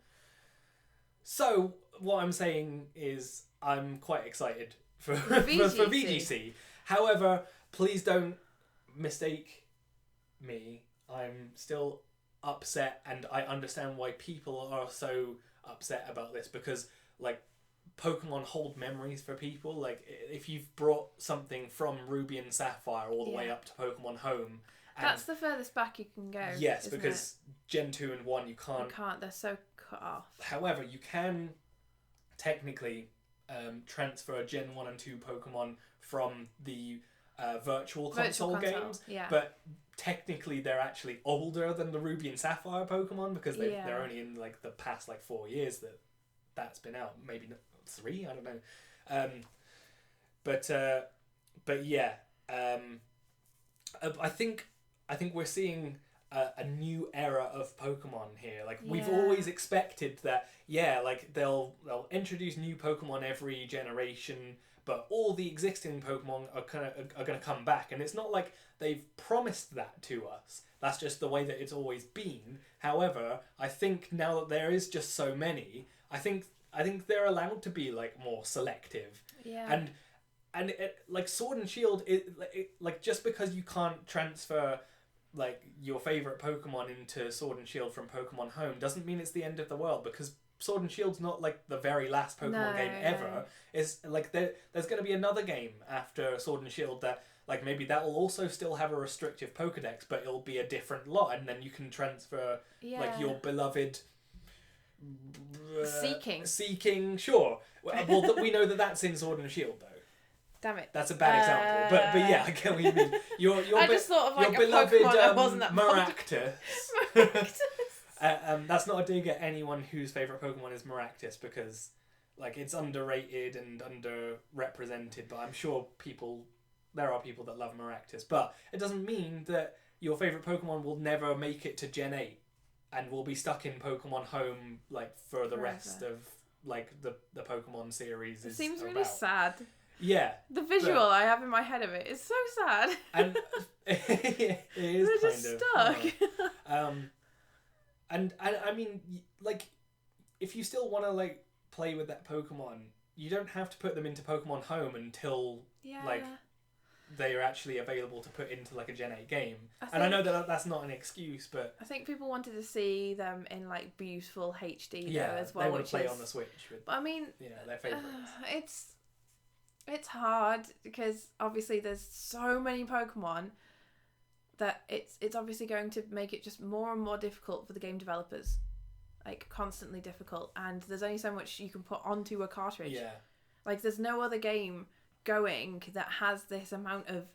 So what I'm saying is I'm quite excited for VGC. However, please don't mistake me. I'm still upset, and I understand why people are so upset about this, because like Pokemon hold memories for people. Like, if you've brought something from Ruby and Sapphire all the way up to Pokemon Home... That's the furthest back you can go. Yes, because Gen 2 and 1 you can't... You can't, they're so cut off. However, you can technically transfer Gen 1 and 2 Pokemon from the virtual console games. Yeah. But technically they're actually older than the Ruby and Sapphire Pokemon because they're only in like the past like 4 years that's been out. Maybe 3, I don't know. But yeah. I think we're seeing a new era of Pokemon here. Like, we've always expected that, like, they'll introduce new Pokemon every generation, but all the existing Pokemon are going to come back. And it's not like they've promised that to us. That's just the way that it's always been. However, I think now that there is just so many, I think they're allowed to be, like, more selective. Yeah. And it, like, Sword and Shield, like, just because you can't transfer, like, your favourite Pokemon into Sword and Shield from Pokemon Home doesn't mean it's the end of the world, because Sword and Shield's not, like, the very last Pokemon game ever. It's, like, there's going to be another game after Sword and Shield that, like, maybe that will also still have a restrictive Pokedex, but it'll be a different lot, and then you can transfer, like, your beloved... Seeking, sure. Well, we know that that's in Sword and Shield, though. Damn it. That's a bad example, but yeah, I get what you mean. I just thought of like your a beloved Pokemon that wasn't that Maractus. That's not a dig at anyone whose favourite Pokemon is Maractus, because like it's underrated and underrepresented, but I'm sure there are people that love Maractus. But it doesn't mean that your favourite Pokemon will never make it to Gen 8 and will be stuck in Pokemon Home like for the rest of like the Pokemon series. It seems really sad. Yeah. The visual I have in my head of it is so sad. And it is They're kind just of stuck. And I mean, like, if you still want to like play with that Pokemon, you don't have to put them into Pokemon Home until like they are actually available to put into like a Gen 8 game. I know that that's not an excuse, but I think people wanted to see them in like beautiful HD though as well. They want to play on the Switch with, but I mean, their favourites. It's hard because obviously there's so many Pokemon that it's obviously going to make it just more and more difficult for the game developers, like constantly difficult. And there's only so much you can put onto a cartridge. Yeah. Like there's no other game going that has this amount of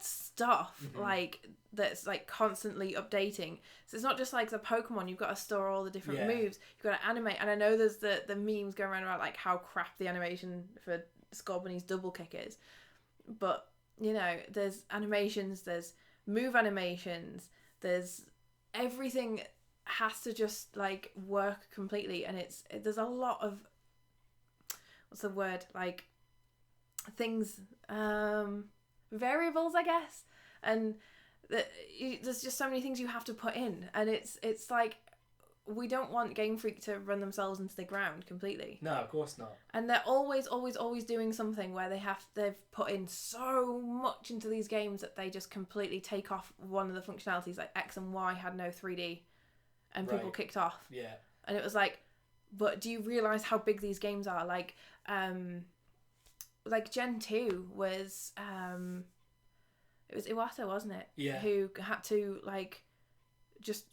stuff like that's like constantly updating. So it's not just like the Pokemon, you've got to store all the different moves, you've got to animate. And I know there's the memes going around about like how crap the animation for Scorbunny's double kick is, but there's animations, there's move animations, there's everything has to just like work completely, and there's a lot of what's the word, like things, variables I guess, and there's just so many things you have to put in, and it's like we don't want Game Freak to run themselves into the ground completely. No, of course not. And they're always doing something where they've put in so much into these games that they just completely take off one of the functionalities. Like X and Y had no 3D, and people kicked off. Yeah. And it was like, but do you realise how big these games are? Like Gen 2 was it was Iwata, wasn't it? Yeah. Who had to like just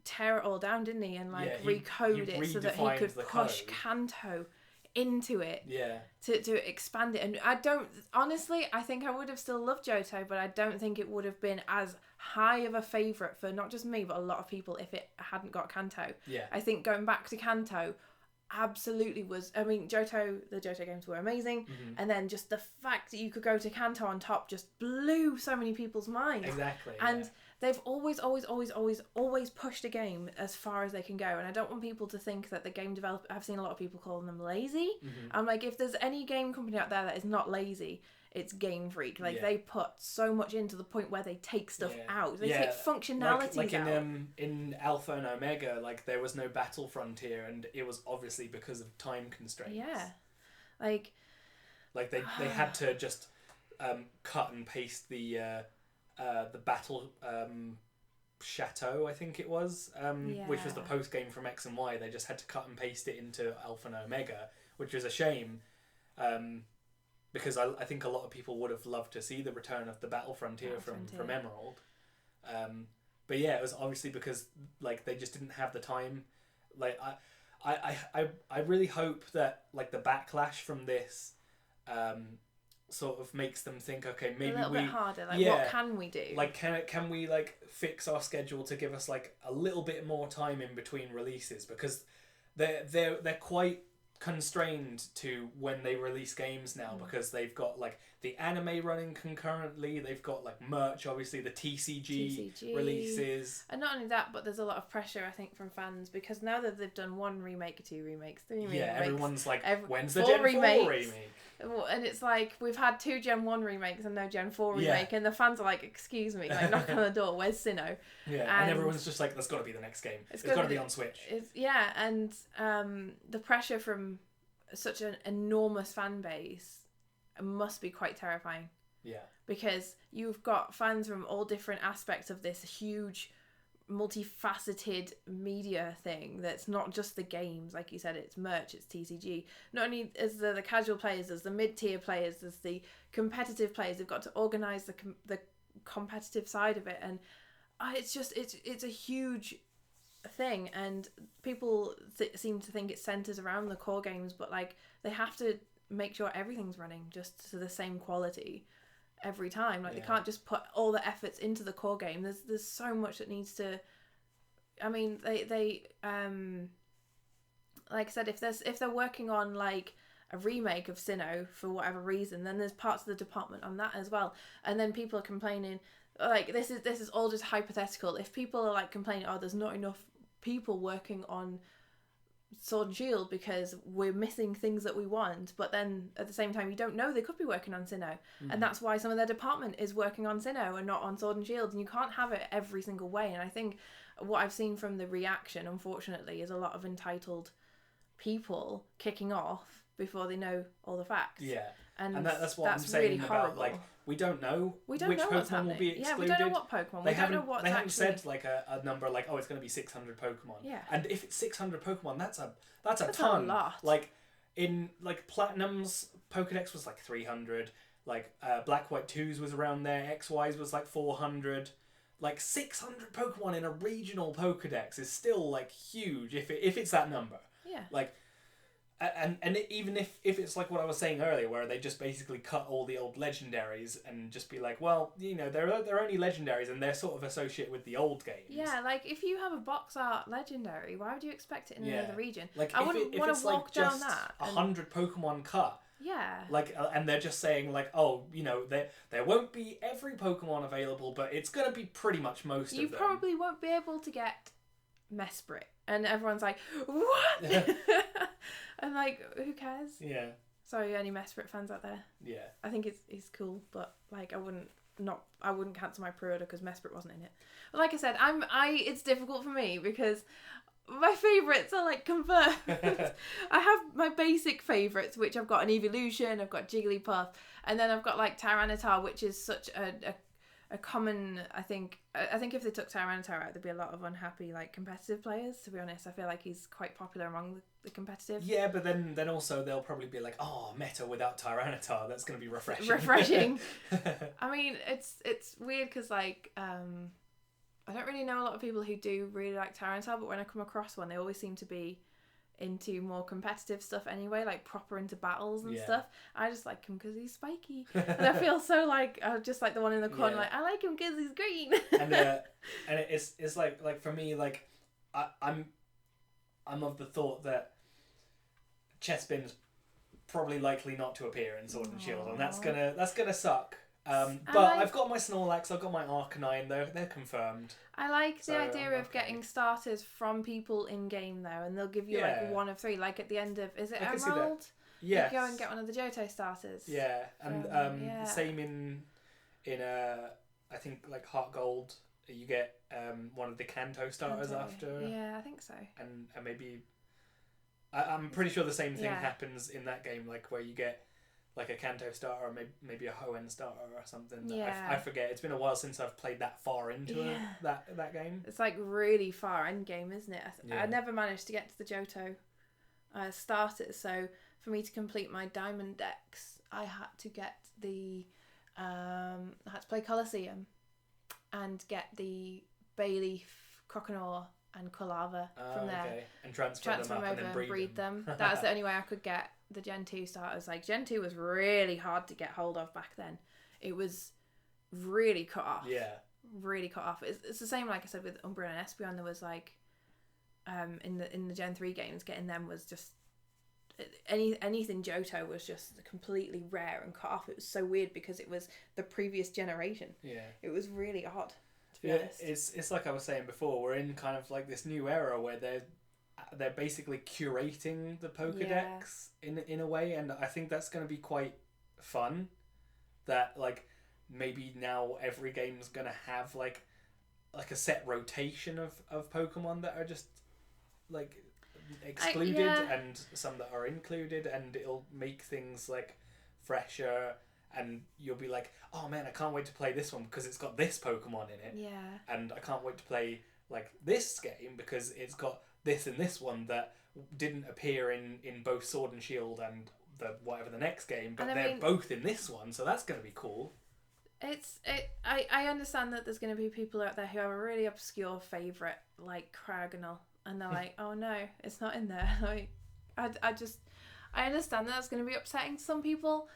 tear it all down, didn't he? And like recode it so that he could push Kanto into it. Yeah. To expand it. And I think I would have still loved Johto, but I don't think it would have been as high of a favourite for not just me, but a lot of people if it hadn't got Kanto. Yeah. I think going back to Kanto absolutely was, I mean, the Johto games were amazing, and then just the fact that you could go to Kanto on top just blew so many people's minds. Exactly. And they've always pushed a game as far as they can go, and I don't want people to think that the game developer, I've seen a lot of people calling them lazy. I'm like, if there's any game company out there that is not lazy, it's Game Freak. Like they put so much into the point where they take stuff out. They take functionalities out. In Alpha and Omega, like there was no Battle Frontier, and it was obviously because of time constraints. Yeah, like they had to just Chateau, I think it was, which was the post game from X and Y. They just had to cut and paste it into Alpha and Omega, which was a shame, because I think a lot of people would have loved to see the return of the Battle Frontier from Emerald. But yeah, it was obviously because like they just didn't have the time. Like I really hope that like the backlash from this sort of makes them think, okay, maybe a little bit harder. Like, what can we do? Like, can we like fix our schedule to give us like a little bit more time in between releases, because they're quite constrained to when they release games now, because they've got like the anime running concurrently, they've got like merch, obviously the TCG releases, and not only that, but there's a lot of pressure I think from fans, because now that they've done 1 remake, 2 remakes, 3 remakes, everyone's like, when's the Gen 4 remake? And it's like, we've had 2 Gen 1 remakes and no Gen 4 remake, and the fans are like, excuse me, like, knock on the door, where's Sinnoh? And everyone's just like, that's got to be the next game. It's got to be on Switch. And the pressure from such an enormous fan base must be quite terrifying. Yeah. Because you've got fans from all different aspects of this huge, multifaceted media thing that's not just the games, like you said, it's merch, it's TCG. Not only is there the casual players, there's the mid-tier players, there's the competitive players. They've got to organise the competitive side of it, and it's a huge thing, and people seem to think it centres around the core games, but like they have to make sure everything's running just to the same quality every time. Like they can't just put all the efforts into the core game. There's so much that needs to. I mean, they like I said, if they're working on like a remake of Sinnoh for whatever reason, then there's parts of the department on that as well, and then people are complaining. Like this is all just hypothetical. If people are like complaining, oh, there's not enough people working on Sword and Shield because we're missing things that we want, but then at the same time you don't know, they could be working on Sinnoh, and that's why some of their department is working on Sinnoh and not on Sword and Shield, and you can't have it every single way. And I think what I've seen from the reaction, unfortunately, is a lot of entitled people kicking off before they know all the facts. And that's what I'm saying really about horrible. Like we don't know which Pokemon will be excluded. Yeah, we don't know what Pokemon. They haven't said like a number, like, oh, it's going to be 600 Pokemon. Yeah. And if it's 600 Pokemon, that's a ton. A lot. Like in like Platinum's Pokedex was like 300. Like Black White 2's was around there. XY's was like 400. Like 600 Pokemon in a regional Pokedex is still like huge if it's that number. Yeah. Like. And even if it's like what I was saying earlier, where they just basically cut all the old legendaries and just be like, well, you know, they're only legendaries and they're sort of associated with the old games. Yeah, like if you have a box art legendary, why would you expect it in another region? Like I wouldn't want to walk down that. 100 Pokemon cut. Yeah. Like, and they're just saying like, oh, you know, there won't be every Pokemon available, but it's gonna be pretty much most of them. You probably won't be able to get Mesprit, and everyone's like, what? I'm like, who cares? Yeah. Sorry, any Mesprit fans out there. Yeah. I think it's cool, but like I wouldn't cancel my pre-order because Mesprit wasn't in it. But like I said, it's difficult for me because my favourites are like confirmed. I have my basic favourites, which I've got an Evolution, I've got Jigglypuff, and then I've got like Tyranitar, which is such a common, I think if they took Tyranitar out, there'd be a lot of unhappy like competitive players, to be honest. I feel like he's quite popular among the competitive. Yeah, but then also they'll probably be like, oh, meta without Tyranitar, that's going to be refreshing. I mean, it's weird because like I don't really know a lot of people who do really like Tyranitar, but when I come across one, they always seem to be into more competitive stuff anyway, like proper into battles and stuff. I just like him because he's spiky, and I feel so like I'm just like the one in the corner, like I like him because he's green. and it's like for me, like I'm of the thought that Chespin's probably likely not to appear in Sword and Shield, and that's gonna suck. But I've got my Snorlax, I've got my Arcanine, they're confirmed. I like the idea of getting starters from people in game though, and they'll give you like one of 3, like at the end of, is it Emerald? Yeah. You go and get one of the Johto starters. Yeah, and same in I think like Heart Gold, you get one of the Kanto starters after. Yeah, I think so. And maybe I'm pretty sure the same thing happens in that game, like where you get like a Kanto starter, or maybe a Hoenn starter or something. Yeah. I forget. It's been a while since I've played that far into that game. It's like really far end game, isn't it? Yeah. I never managed to get to the Johto starters, so for me to complete my Diamond Dex, I had to get I had to play Colosseum and get the Bayleaf, Croconaw and Kolava from there. Okay. And transfer them up over and then breed them. That was the only way I could get the Gen 2 starters. Like, Gen 2 was really hard to get hold of back then. It was really cut off. Yeah. Really cut off. It's the same, like I said, with Umbreon and Espeon. There was like, in the Gen 3 games, getting them was just, anything Johto was just completely rare and cut off. It was so weird because it was the previous generation. Yeah. It was really odd, to be honest. It's like I was saying before, we're in kind of like this new era where they're basically curating the Pokédex in a way, and I think that's going to be quite fun. That like maybe now every game's going to have like a set rotation of Pokemon that are just like excluded and some that are included, and it'll make things like fresher, and you'll be like, oh man, I can't wait to play this one because it's got this Pokemon in it. Yeah. And I can't wait to play like this game because it's got this and this one that didn't appear in both Sword and Shield and the next game, but they're both in this one, so that's going to be cool. I understand that there's going to be people out there who have a really obscure favourite, like Cryogonal, and they're like, oh no, it's not in there. Like, I understand that's going to be upsetting to some people,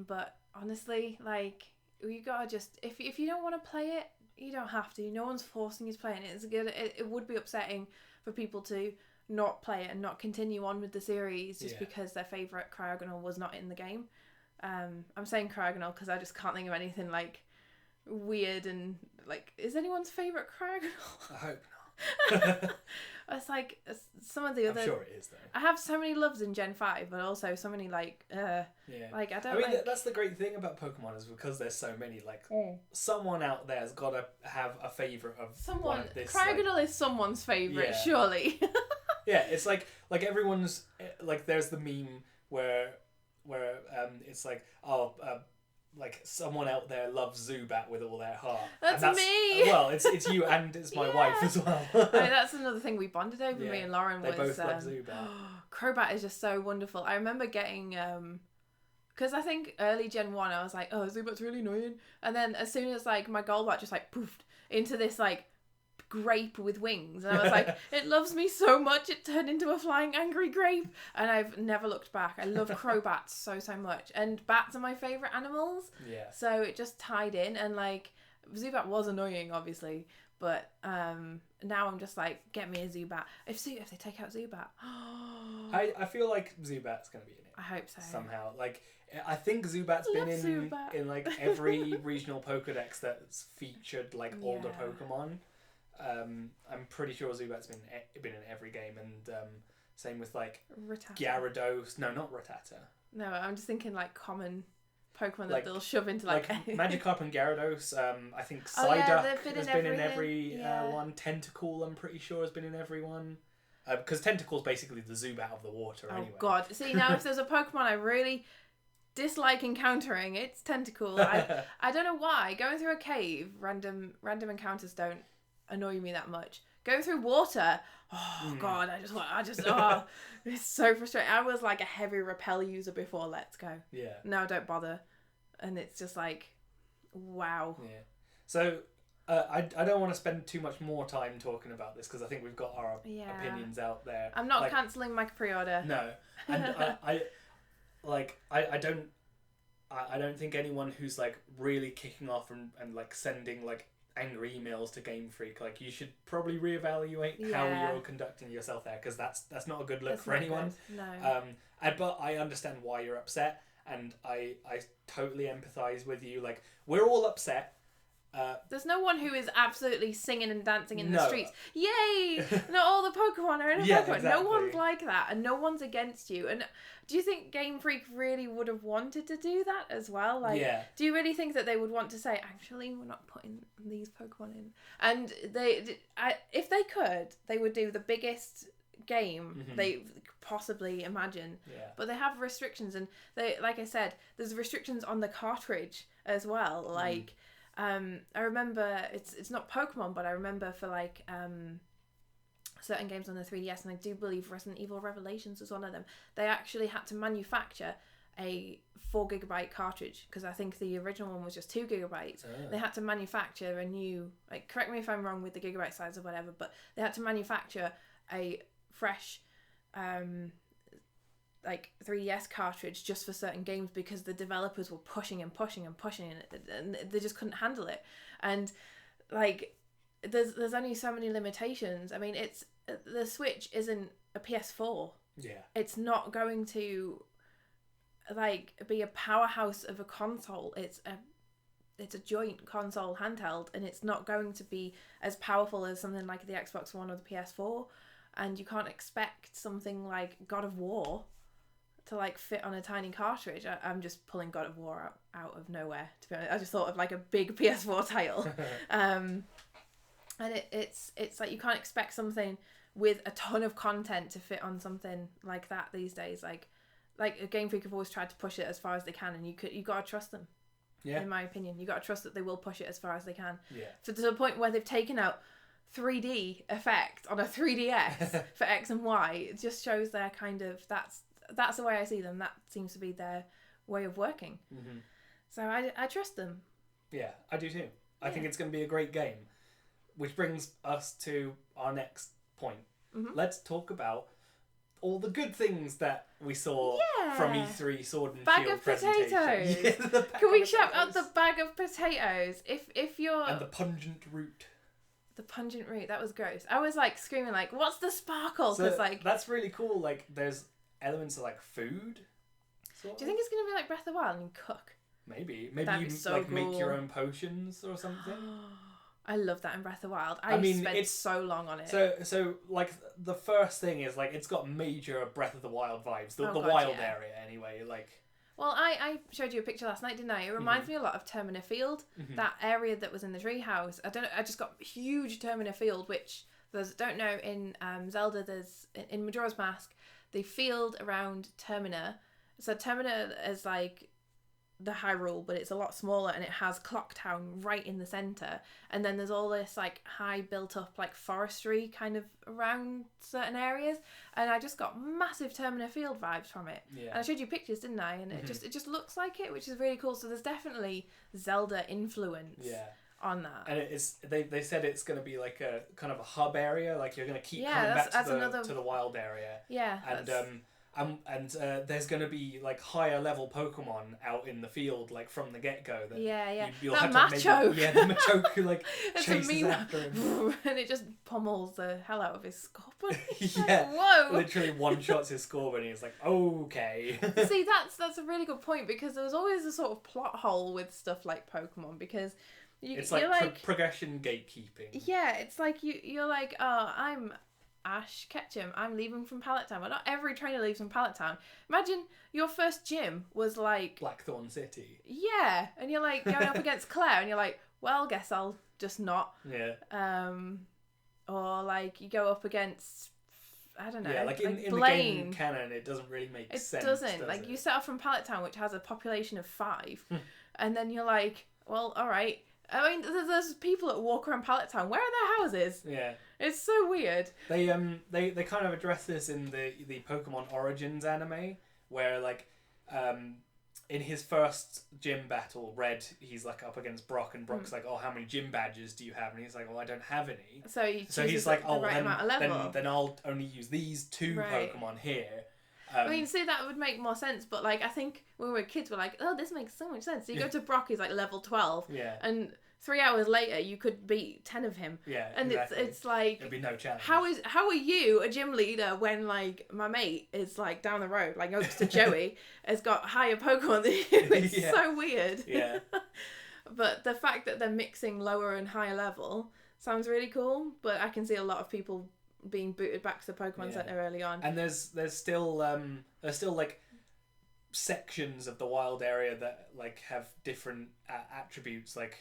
but honestly, like, you gotta just, if you don't want to play it, you don't have to. No one's forcing you to play it. It would be upsetting for people to not play it and not continue on with the series just because their favourite Cryogonal was not in the game. I'm saying Cryogonal because I just can't think of anything like weird and like, is anyone's favourite Cryogonal? I hope not. It's like some of the other. I'm sure it is though. I have so many loves in Gen 5, but also so many like like I mean, that's the great thing about Pokemon is because there's so many. Like someone out there's got to have a favourite of someone. One of this, Cryogonal is someone's favourite, surely. Yeah, it's like everyone's like there's the meme where it's like like someone out there loves Zubat with all their heart. That's me. Well, it's you and it's my wife as well. That's another thing we bonded over. Me and Lauren they both love Zubat. Crobat is just so wonderful. I remember getting because I think early Gen 1 I was like, oh, Zubat's really annoying, and then as soon as like my Golbat just like poofed into this like grape with wings, and I was like, it loves me so much it turned into a flying angry grape, and I've never looked back. I love Crobats so much, and bats are my favourite animals, so it just tied in. And like Zubat was annoying obviously, but now I'm just like, get me a Zubat. If they take out Zubat, I feel like Zubat's gonna be in it. I hope so somehow. Like I think Zubat's been in like every regional Pokédex that's featured like older Pokemon. I'm pretty sure Zubat's been in every game, and same with like Rattata. Gyarados. No, not Rattata. No, I'm just thinking like common Pokemon like, that they'll shove into like Magikarp and Gyarados. I think Psyduck has been in every one. Tentacool, I'm pretty sure, has been in every one. Because Tentacle's basically the Zubat of the water anyway. Oh god. See, now if there's a Pokemon I really dislike encountering, it's Tentacool. I don't know why. Going through a cave, random encounters don't annoy me that much. Going through water, god, I just it's so frustrating. I was like a heavy repel user before Let's Go. Yeah. Now don't bother. And it's just like, wow. Yeah. So I don't want to spend too much more time talking about this because I think we've got our opinions out there. I'm not cancelling my pre-order. No. And I don't think anyone who's like really kicking off and like sending like angry emails to Game Freak, like you should probably reevaluate how you're conducting yourself there, because that's not a good look for anyone. Good. No. But I understand why you're upset, and I totally empathize with you. Like, we're all upset. There's no one who is absolutely singing and dancing in the streets. Yay! Not all the Pokemon are in a Pokemon. Exactly. No one's like that, and no one's against you. And do you think Game Freak really would have wanted to do that as well? Like, do you really think that they would want to say, actually, we're not putting these Pokemon in? And if they could, they would do the biggest game they possibly imagine. Yeah. But they have restrictions, and they, like I said, there's restrictions on the cartridge as well. Like, I remember it's not Pokemon, but I remember for like certain games on the 3DS, and I do believe Resident Evil Revelations was one of them. They actually had to manufacture a 4GB cartridge, because I think the original one was just 2GB. They had to manufacture a new, like, correct me if I'm wrong with the gigabyte size or whatever, but they had to manufacture a fresh like 3DS cartridge just for certain games, because the developers were pushing and they just couldn't handle it. And like there's only so many limitations. I mean, it's the Switch isn't a PS4. Yeah. It's not going to like be a powerhouse of a console. It's a joint console handheld, and it's not going to be as powerful as something like the Xbox One or the PS4. And you can't expect something like God of War to like fit on a tiny cartridge. I'm just pulling God of War out of nowhere, to be honest. I just thought of like a big PS4 title. And it's like you can't expect something with a ton of content to fit on something like that these days. Like a Game Freak have always tried to push it as far as they can, and you got to trust them. Yeah. In my opinion, you got to trust that they will push it as far as they can. Yeah. So to the point where they've taken out 3D effect on a 3DS for X and Y. It just shows their kind of, that's the way I see them. That seems to be their way of working. Mm-hmm. So I trust them. Yeah, I do too. I think it's going to be a great game. Which brings us to our next point. Mm-hmm. Let's talk about all the good things that we saw from E3 Sword and bag Shield of potatoes. Yeah, Can we shout out the bag of potatoes? If you're... And the pungent root. The pungent root, that was gross. I was like screaming like, what's the sparkle? So like, that's really cool. Like there's elements of like food. Do you think it's going to be like Breath of the Wild and you cook? Maybe you so like cool. Make your own potions or something. I love that in Breath of the Wild. I mean, spent so long on it. So like the first thing is like it's got major Breath of the Wild vibes. The wild area anyway. Like. Well, I showed you a picture last night, didn't I? It reminds me a lot of Termina Field. Mm-hmm. That area that was in the treehouse. I just got huge Termina Field, which don't know in Zelda. There's in Majora's Mask, the field around Termina. So Termina is like the Hyrule, but it's a lot smaller, and it has Clock Town right in the center. And then there's all this like high built up like forestry kind of around certain areas, and I just got massive Termina Field vibes from it. Yeah. And I showed you pictures, didn't I? And it just looks like it, which is really cool. So there's definitely Zelda influence. On that. And they said it's going to be like a kind of a hub area, like you're going to keep coming back to the wild area. Yeah. And there's going to be like higher level Pokemon out in the field, like from the get go. You'll have Macho. The Machoke like chases after him, and it just pummels the hell out of his Scorpion. Yeah, like, whoa! Literally one shots his Scorpion, and he's like, okay. See, that's a really good point, because there was always a sort of plot hole with stuff like Pokemon, because it's like progression gatekeeping. Yeah, it's like you're like, oh, I'm Ash Ketchum, I'm leaving from Pallet Town. Well, not every trainer leaves from Pallet Town. Imagine your first gym was like Blackthorn City. Yeah, and you're like going up against Claire, and you're like, well, guess I'll just not. Yeah. Or like you go up against, I don't know. Yeah, like in the game canon, it doesn't really make sense. It doesn't. Like you set off from Pallet Town, which has a population of 5, and then you're like, well, all right. I mean, there's people that walk around Pallet Town. Where are their houses? Yeah. It's so weird. They kind of address this in the Pokemon Origins anime, where like in his first gym battle, Red, he's like up against Brock, and Brock's like, oh, how many gym badges do you have? And he's like, well, I don't have any. So he's like, oh, then I'll only use these 2 Pokemon here. I mean, see, that would make more sense, but like I think when we were kids, we're like, oh, this makes so much sense. So you go to Brock, he's like level 12, and 3 hours later you could beat 10 of him. Yeah, and exactly. it's like it'd be no challenge. How are you a gym leader when like my mate is like down the road, like goes to Joey, has got higher Pokemon than you? It's so weird. Yeah. But the fact that they're mixing lower and higher level sounds really cool. But I can see a lot of people being booted back to the Pokemon Center early on. And there's still like sections of the wild area that like have different attributes. Like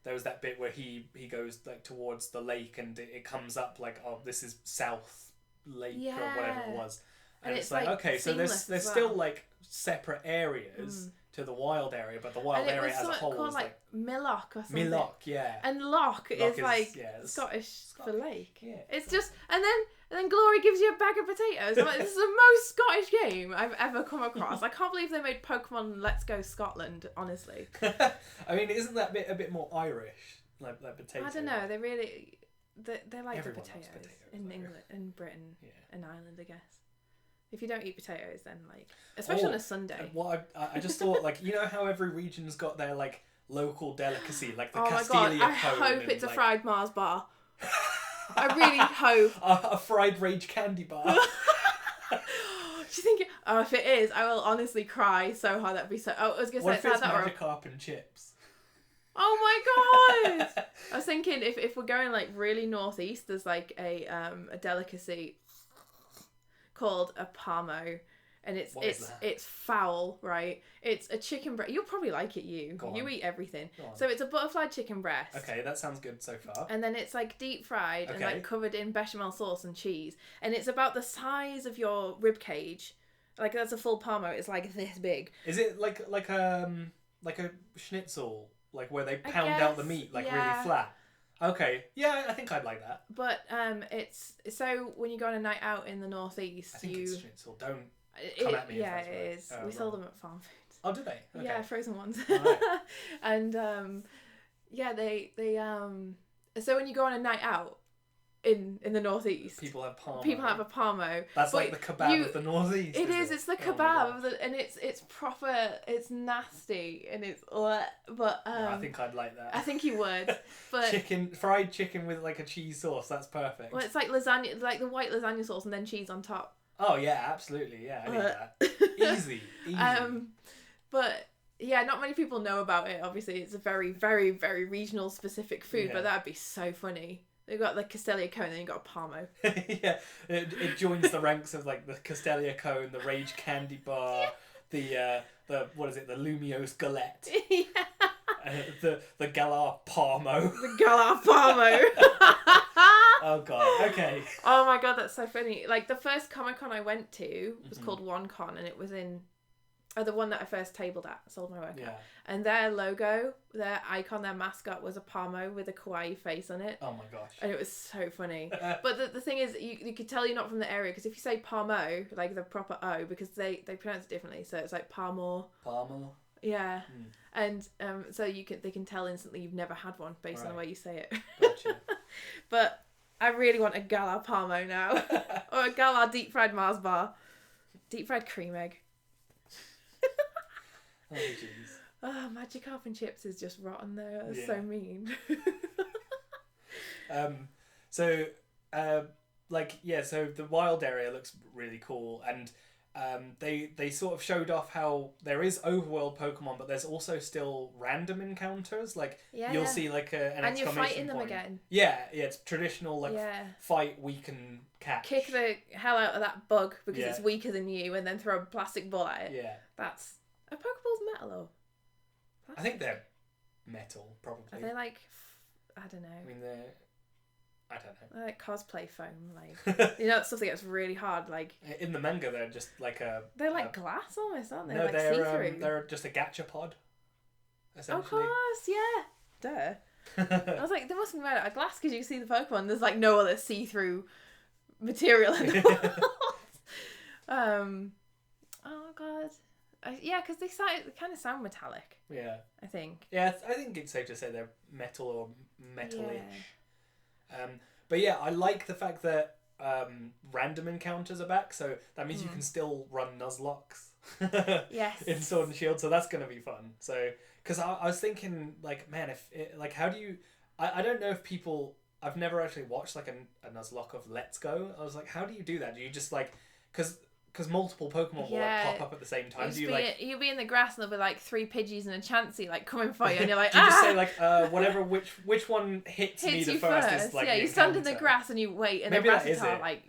there was that bit where he goes like towards the lake, and it comes up like, oh, this is south lake or whatever it was. And it's like okay, so there's still like separate areas to the wild area, but the wild area as a whole is like Millock or something. Millock, yeah. And Loch is like Scottish for lake. Yeah, it's just and then Glory gives you a bag of potatoes. I'm like, this is the most Scottish game I've ever come across. I can't believe they made Pokemon Let's Go Scotland, honestly. I mean, isn't that a bit more Irish? Like potatoes? I don't know, they really they like Everyone the potatoes in England and Britain and Ireland, I guess. If you don't eat potatoes, then like, especially on a Sunday. Well, I just thought like, you know how every region's got their like local delicacy, like the Castelia cone. I hope it's a fried Mars bar. I really hope a fried Rage candy bar. Do you think? If it is, I will honestly cry so hard. That'd be so. I was gonna say what if it's Magikarp and chips? Oh my god! I was thinking if we're going like really northeast, there's like a delicacy called a parmo, and it's foul, right? It's a chicken breast. You'll probably like it. You eat everything. So it's a butterfly chicken breast. Okay, that sounds good so far. And then it's like deep fried and like covered in bechamel sauce and cheese, and it's about the size of your rib cage. Like that's a full parmo. It's like this big. Is it like a schnitzel, like where they pound out the meat like really flat? Okay, yeah, I think I'd like that. But it's so when you go on a night out in the northeast, I think it's schnitzel. Don't come at me. Yeah, it is. We sold them at Farm Foods. Oh, do they? Okay. Yeah, frozen ones. Right. And they so when you go on a night out in the northeast, people have parmo. a parmo. That's like the kebab of the northeast. It is. It's the kebab, and it's proper. It's nasty, and it's. But I think I'd like that. I think you would. But fried chicken with like a cheese sauce. That's perfect. Well, it's like lasagna, like the white lasagna sauce, and then cheese on top. Oh yeah, absolutely. Yeah, I need that. Easy. But yeah, not many people know about it. Obviously, it's a very, very, very regional specific food. Yeah. But that'd be so funny. They've got the Castelia cone, then you've got a parmo. Yeah, it joins the ranks of like the Castelia cone, the Rage candy bar, the what is it, the Lumiose galette. Yeah. The Galar parmo. The Galar parmo. Oh god. Okay. Oh my god, that's so funny. Like the first Comic-Con I went to was called OneCon, and it was in the one that I first tabled at, sold my work at. And their logo, their icon, their mascot was a parmo with a kawaii face on it. Oh my gosh. And it was so funny. But the thing is, you could tell you're not from the area, because if you say parmo, like the proper O, because they pronounce it differently, so it's like parmo. Parmo? Yeah. And so they can tell instantly you've never had one based on the way you say it. Gotcha. But I really want a Galar parmo now. Or a Galar deep fried Mars bar. Deep fried cream egg. Oh jeez. Oh, Magikarp and chips is just rotten though. That's so mean. So the wild area looks really cool, and they sort of showed off how there is overworld Pokemon, but there's also still random encounters. Like you'll see like an and exclamation you're fighting point. them again. Yeah, it's traditional fight, weaken, catch. Kick the hell out of that bug because it's weaker than you, and then throw a plastic ball at it. Yeah, that's are Pokeballs metal or plastic? I think they're metal, probably. Are they like I don't know. I mean I don't know. They're like cosplay foam, like you know, stuff that gets really hard. Like in the manga, they're just like they're like glass almost, aren't they? No, like see-through. They're just a gachapod. Essentially. Of course, yeah. Duh. I was like, they must be made out of glass because you see the Pokemon. There's like no other see-through material in the world. Oh god. Yeah, because they kind of sound metallic. Yeah. I think. Yeah, I think it's safe to say they're metal or metal-ish. Yeah. But yeah, I like the fact that random encounters are back, so that means you can still run Nuzlocks. Yes. In Sword and Shield, so that's gonna be fun. So, because I was thinking, like, man, how do you? I don't know if people. I've never actually watched like a Nuzlocke of Let's Go. I was like, how do you do that? Do you just like, because multiple Pokemon will like pop up at the same time. You'll be in the grass and there'll be like 3 Pidgeys and a Chansey like coming for you, and you're like, you just say like whatever which one hits me the first is like you stand in the grass and you wait, and maybe the Rattata like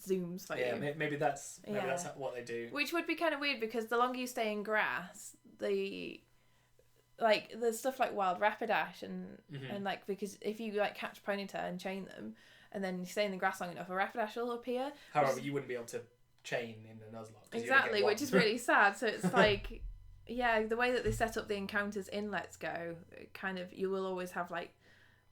zooms for you. Yeah, maybe that's what they do. Which would be kind of weird because the longer you stay in grass, there's stuff like Wild Rapidash and like because if you like catch Ponyta and chain them, and then you stay in the grass long enough, a Rapidash will appear. However, you wouldn't be able to chain in a Nuzlocke. Exactly, which is really sad. So it's like, yeah, the way that they set up the encounters in Let's Go, kind of, you will always have like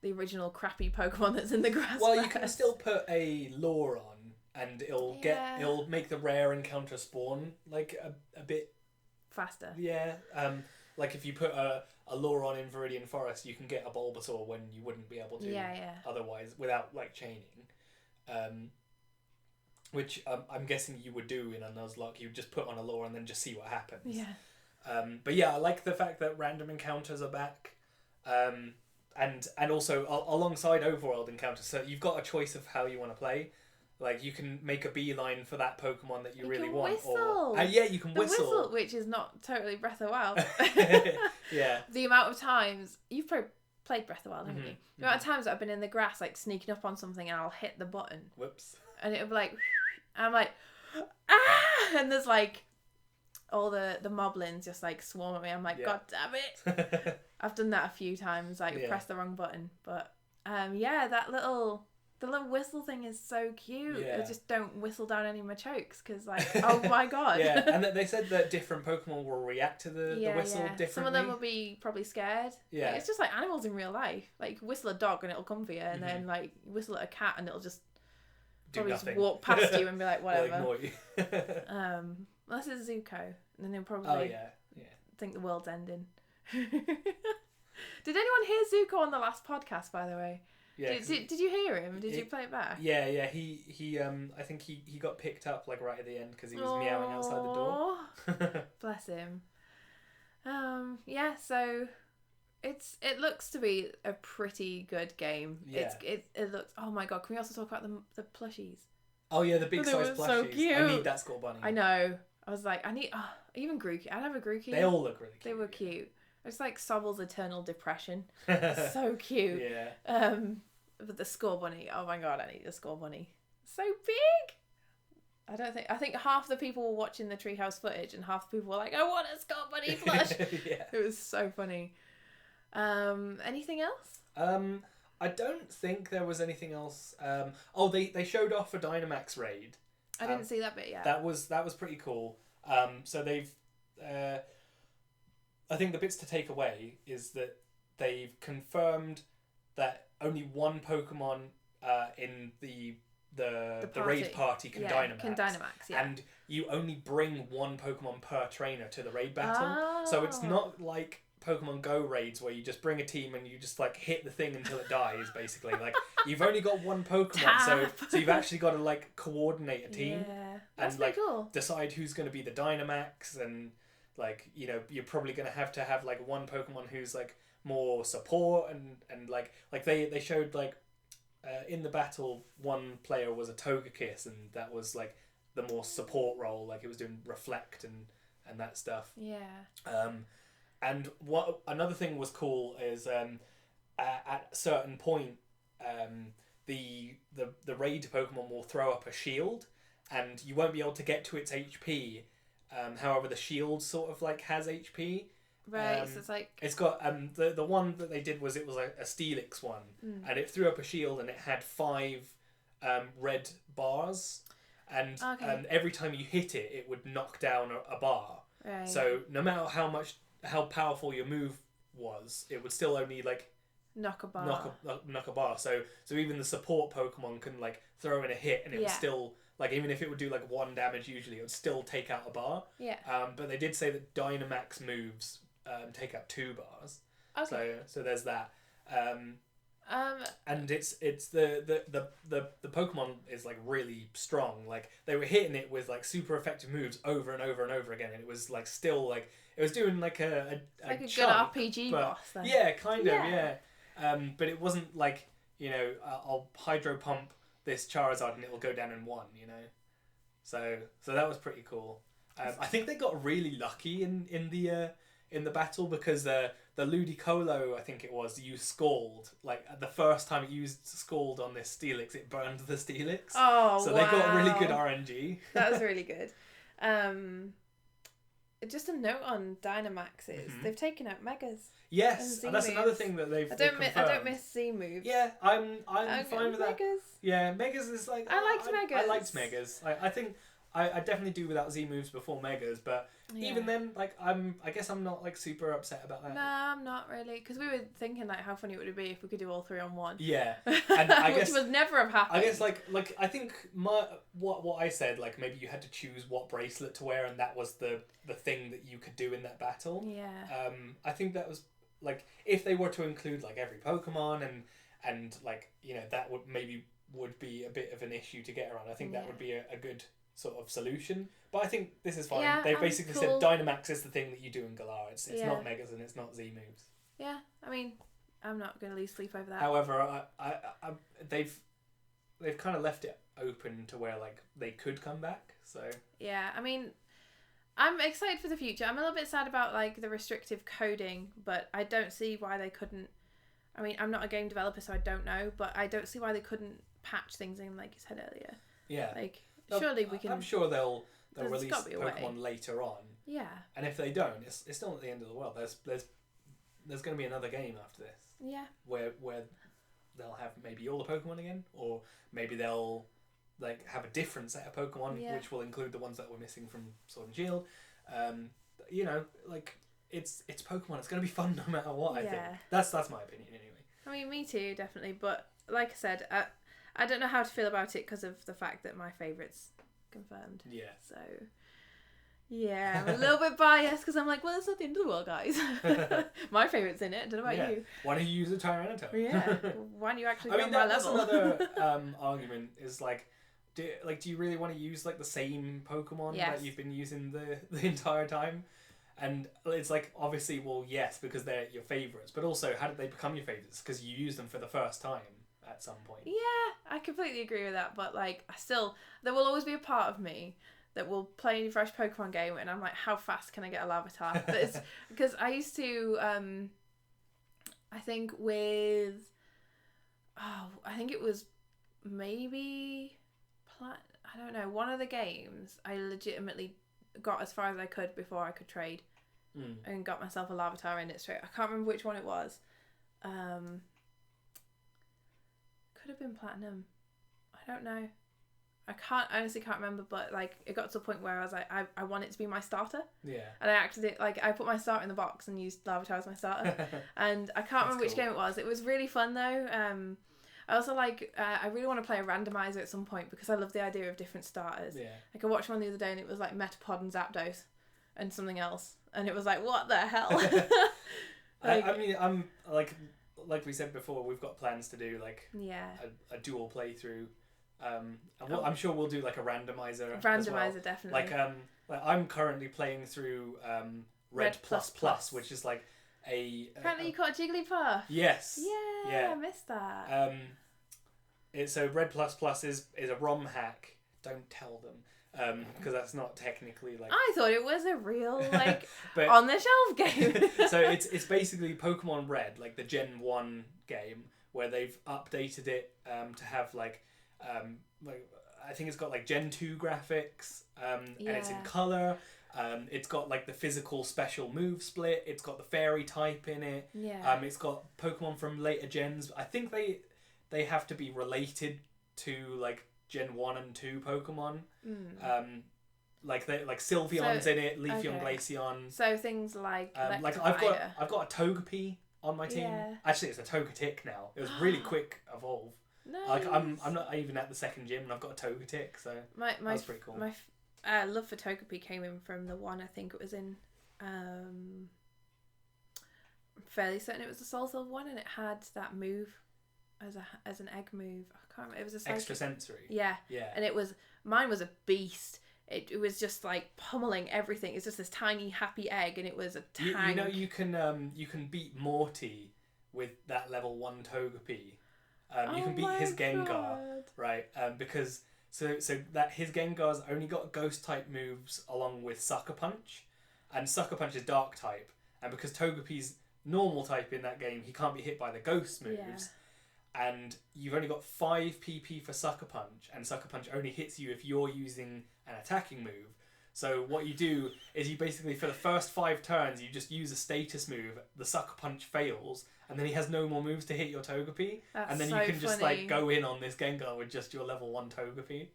the original crappy Pokemon that's in the grass. Well, you can still put a lure on, and it'll make the rare encounter spawn like a bit faster. Yeah. Like if you put a lure on in Viridian Forest, you can get a Bulbasaur when you wouldn't be able to otherwise without like chaining. Which I'm guessing you would do in a Nuzlocke. You would just put on a lure and then just see what happens. Yeah. But yeah, I like the fact that random encounters are back. And also alongside overworld encounters, so you've got a choice of how you want to play. Like you can make a beeline for that Pokemon that you really want. Whistle. Yeah, you can whistle. The whistle, which is not totally Breath of the Wild. Yeah. The amount of times you've played Breath of the Wild, haven't you? The amount of times that I've been in the grass, like sneaking up on something, and I'll hit the button. Whoops. And it'll be like, and I'm like, ah! And there's like all the moblins just like swarm at me. I'm like, God damn it! I've done that a few times, like press the wrong button. But that the little whistle thing is so cute. Yeah. I just don't whistle down any of my chokes because like, oh my God. Yeah, and they said that different Pokemon will react to the whistle differently. Some of them will be probably scared. Yeah. Like, it's just like animals in real life. Like whistle a dog and it'll come for you, and then like whistle at a cat and it'll just just walk past you and be like, whatever. Ignore you. Unless it's Zuko, and then they'll probably think the world's ending. Did anyone hear Zuko on the last podcast, by the way? Yeah. Did you hear him? Did you play it back? Yeah. He I think he got picked up like right at the end because he was meowing outside the door. Bless him. So it looks to be a pretty good game. Yeah. It looks. Oh my God! Can we also talk about the plushies? Oh yeah, the big size plushies. So cute. I need that Skull Bunny. I know. I was like, I need even Grookey. I'd have a Grookey. They all look really cute. They were cute. It's like Sobble's eternal depression. So cute. Yeah. But the Skull Bunny. Oh my God! I need the Skull Bunny. So big. I think half the people were watching the Treehouse footage, and half the people were like, "I want a Skull Bunny plush." Yeah. It was so funny. Anything else? I don't think there was anything else. They showed off a Dynamax raid. I didn't see that bit yet. That was pretty cool. So they've, I think the bits to take away is that they've confirmed that only one Pokemon in the raid party can Dynamax. Can Dynamax, yeah. And you only bring one Pokemon per trainer to the raid battle. So it's not like Pokemon Go raids where you just bring a team and you just like hit the thing until it dies, basically. Like you've only got one Pokemon, so you've actually got to like coordinate a team that's and like cool. decide who's going to be the Dynamax, and like you're probably going to have like one Pokemon who's like more support and like they showed like in the battle one player was a Togekiss, and that was like the more support role, like it was doing reflect and that stuff. And what another thing was cool is at a certain point, the raid Pokemon will throw up a shield, and you won't be able to get to its HP. However, the shield sort of like has HP. Right, so it's like it's got the one that they did was it was like a Steelix one, and it threw up a shield and it had 5 red bars, and every time you hit it, it would knock down a bar. Right. So no matter how powerful your move was, it would still only like knock a bar. Knock a bar. So even the support Pokemon can like throw in a hit, and it would still like, even if it would do like 1 damage usually, it would still take out a bar. Yeah. But they did say that Dynamax moves take out 2 bars. Okay. So there's that. And it's the Pokemon is like really strong. Like they were hitting it with like super effective moves over and over and over again, and it was like still like it was doing like a like a chunk, good RPG boss then. Yeah, kind of, yeah. But it wasn't like, I'll hydro pump this Charizard and it'll go down in 1, So that was pretty cool. I think they got really lucky in the battle because the Ludicolo, I think it was, used Scald. Like the first time it used Scald on this Steelix, it burned the Steelix. Oh, so they got really good RNG. That was really good. just a note on Dynamaxes. They've taken out Megas. Yes, and that's another thing that they've confirmed. I don't miss Z moves. Yeah, I'm fine with that. Megas. Yeah, Megas is like... I liked Megas. I liked Megas. I think I definitely do without Z moves before Megas, but even then, like, I guess I'm not like super upset about that. No, I'm not really, because we were thinking like how funny it would be if we could do all 3 on 1. Yeah, and I guess which would never have happened. I guess like I think what I said, like maybe you had to choose what bracelet to wear, and that was the thing that you could do in that battle. Yeah. I think that was like if they were to include like every Pokemon and like that would be a bit of an issue to get around. I think that would be a good sort of solution, but I think this is fine. Yeah, They basically said Dynamax is the thing that you do in Galar. It's not Megas and it's not Z moves. Yeah, I mean, I'm not gonna lose sleep over that. However, they've kind of left it open to where like they could come back. So yeah, I mean, I'm excited for the future. I'm a little bit sad about like the restrictive coding, but I don't see why they couldn't. I mean, I'm not a game developer, so I don't know, but I don't see why they couldn't patch things in, like you said earlier. Yeah, like. Surely we can. I'm sure they'll release Pokemon later on. Yeah. And if they don't, it's still not the end of the world. There's going to be another game after this. Yeah. Where they'll have maybe all the Pokemon again, or maybe they'll like have a different set of Pokemon, which will include the ones that were missing from Sword and Shield. Like it's Pokemon. It's going to be fun no matter what. I think that's my opinion anyway. I mean, me too, definitely. But like I said, I don't know how to feel about it because of the fact that my favourite's confirmed. Yeah. So, yeah, I'm a little bit biased because I'm like, well, it's not the end of the world, guys. My favourite's in it. I don't know about you. Why don't you use a Tyranitar? Yeah. Why don't you actually go on my level? That's another argument is like, do you really want to use like the same Pokemon that you've been using the entire time? And it's like, obviously, well, yes, because they're your favourites, but also, how did they become your favourites? Because you used them for the first time at some point. Yeah, I completely agree with that, but like, there will always be a part of me that will play a fresh Pokemon game, and I'm like, how fast can I get a Larvitar? But it's because I used to, I think it was maybe, I don't know, one of the games I legitimately got as far as I could before I could trade, and got myself a Larvitar in it straight. I can't remember which one it was. Could have been Platinum. I don't know. I honestly can't remember, but like it got to a point where I was like, I want it to be my starter. Yeah. And I actually I put my starter in the box and used Larvitar as my starter. And I can't remember which game it was. It was really fun though. I also I really want to play a randomizer at some point because I love the idea of different starters. Yeah. Like I watched one the other day and it was like Metapod and Zapdos and something else, and it was like, what the hell? I mean, I'm like we said before, we've got plans to do like a dual playthrough. I'm sure we'll do like a randomizer. Randomizer, definitely. Like I'm currently playing through Red Plus, which is like apparently you caught a Jigglypuff. Yes. Yeah, I missed that. So Red Plus is a ROM hack. Don't tell them. Because that's not technically like. I thought it was a real on the shelf game. So it's basically Pokemon Red, like the Gen 1 game, where they've updated it to have like I think it's got like Gen 2 graphics, and it's in colour. It's got like the physical special move split. It's got the fairy type in it. Yeah. It's got Pokemon from later gens. I think they have to be related to like Gen 1 and 2 Pokemon. Like Sylveon's in it, Leafeon, Glaceon. So things like I've got a Togepi on my team. Yeah. Actually, it's a Togetic now. It was really quick evolve. Nice. Like I'm not even at the second gym, and I've got a Togetic, so that's pretty cool. My love for Togepi came in from the one I think it was in. I'm fairly certain it was the Soul Silver one, and it had that move as an egg move. I can't remember. It was a psychic. Extra sensory. Yeah. And mine was a beast. It was just like pummeling everything. It's just this tiny happy egg, and it was a tank. You know you can beat Morty with that level 1 Togepi. You can beat his Gengar, right? Because so that his Gengar's only got Ghost type moves along with Sucker Punch, and Sucker Punch is Dark type, and because Togepi's normal type in that game, he can't be hit by the Ghost moves, and you've only got 5 PP for Sucker Punch, and Sucker Punch only hits you if you're using an attacking move. So what you do is you basically, for the first 5 turns, you just use a status move. The Sucker Punch fails, and then he has no more moves to hit your Togepi. And then you can just like go in on this Gengar with just your level 1 Togepi.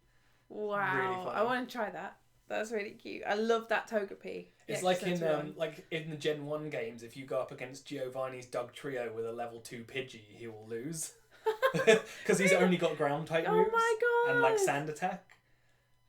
Wow, really I want to try that. That's really cute. I love that Togepi. It's like in the Gen 1 games, if you go up against Giovanni's Doug Trio with a level 2 Pidgey, he will lose. Because he's only got ground type moves. Oh my god! And like Sand Attack.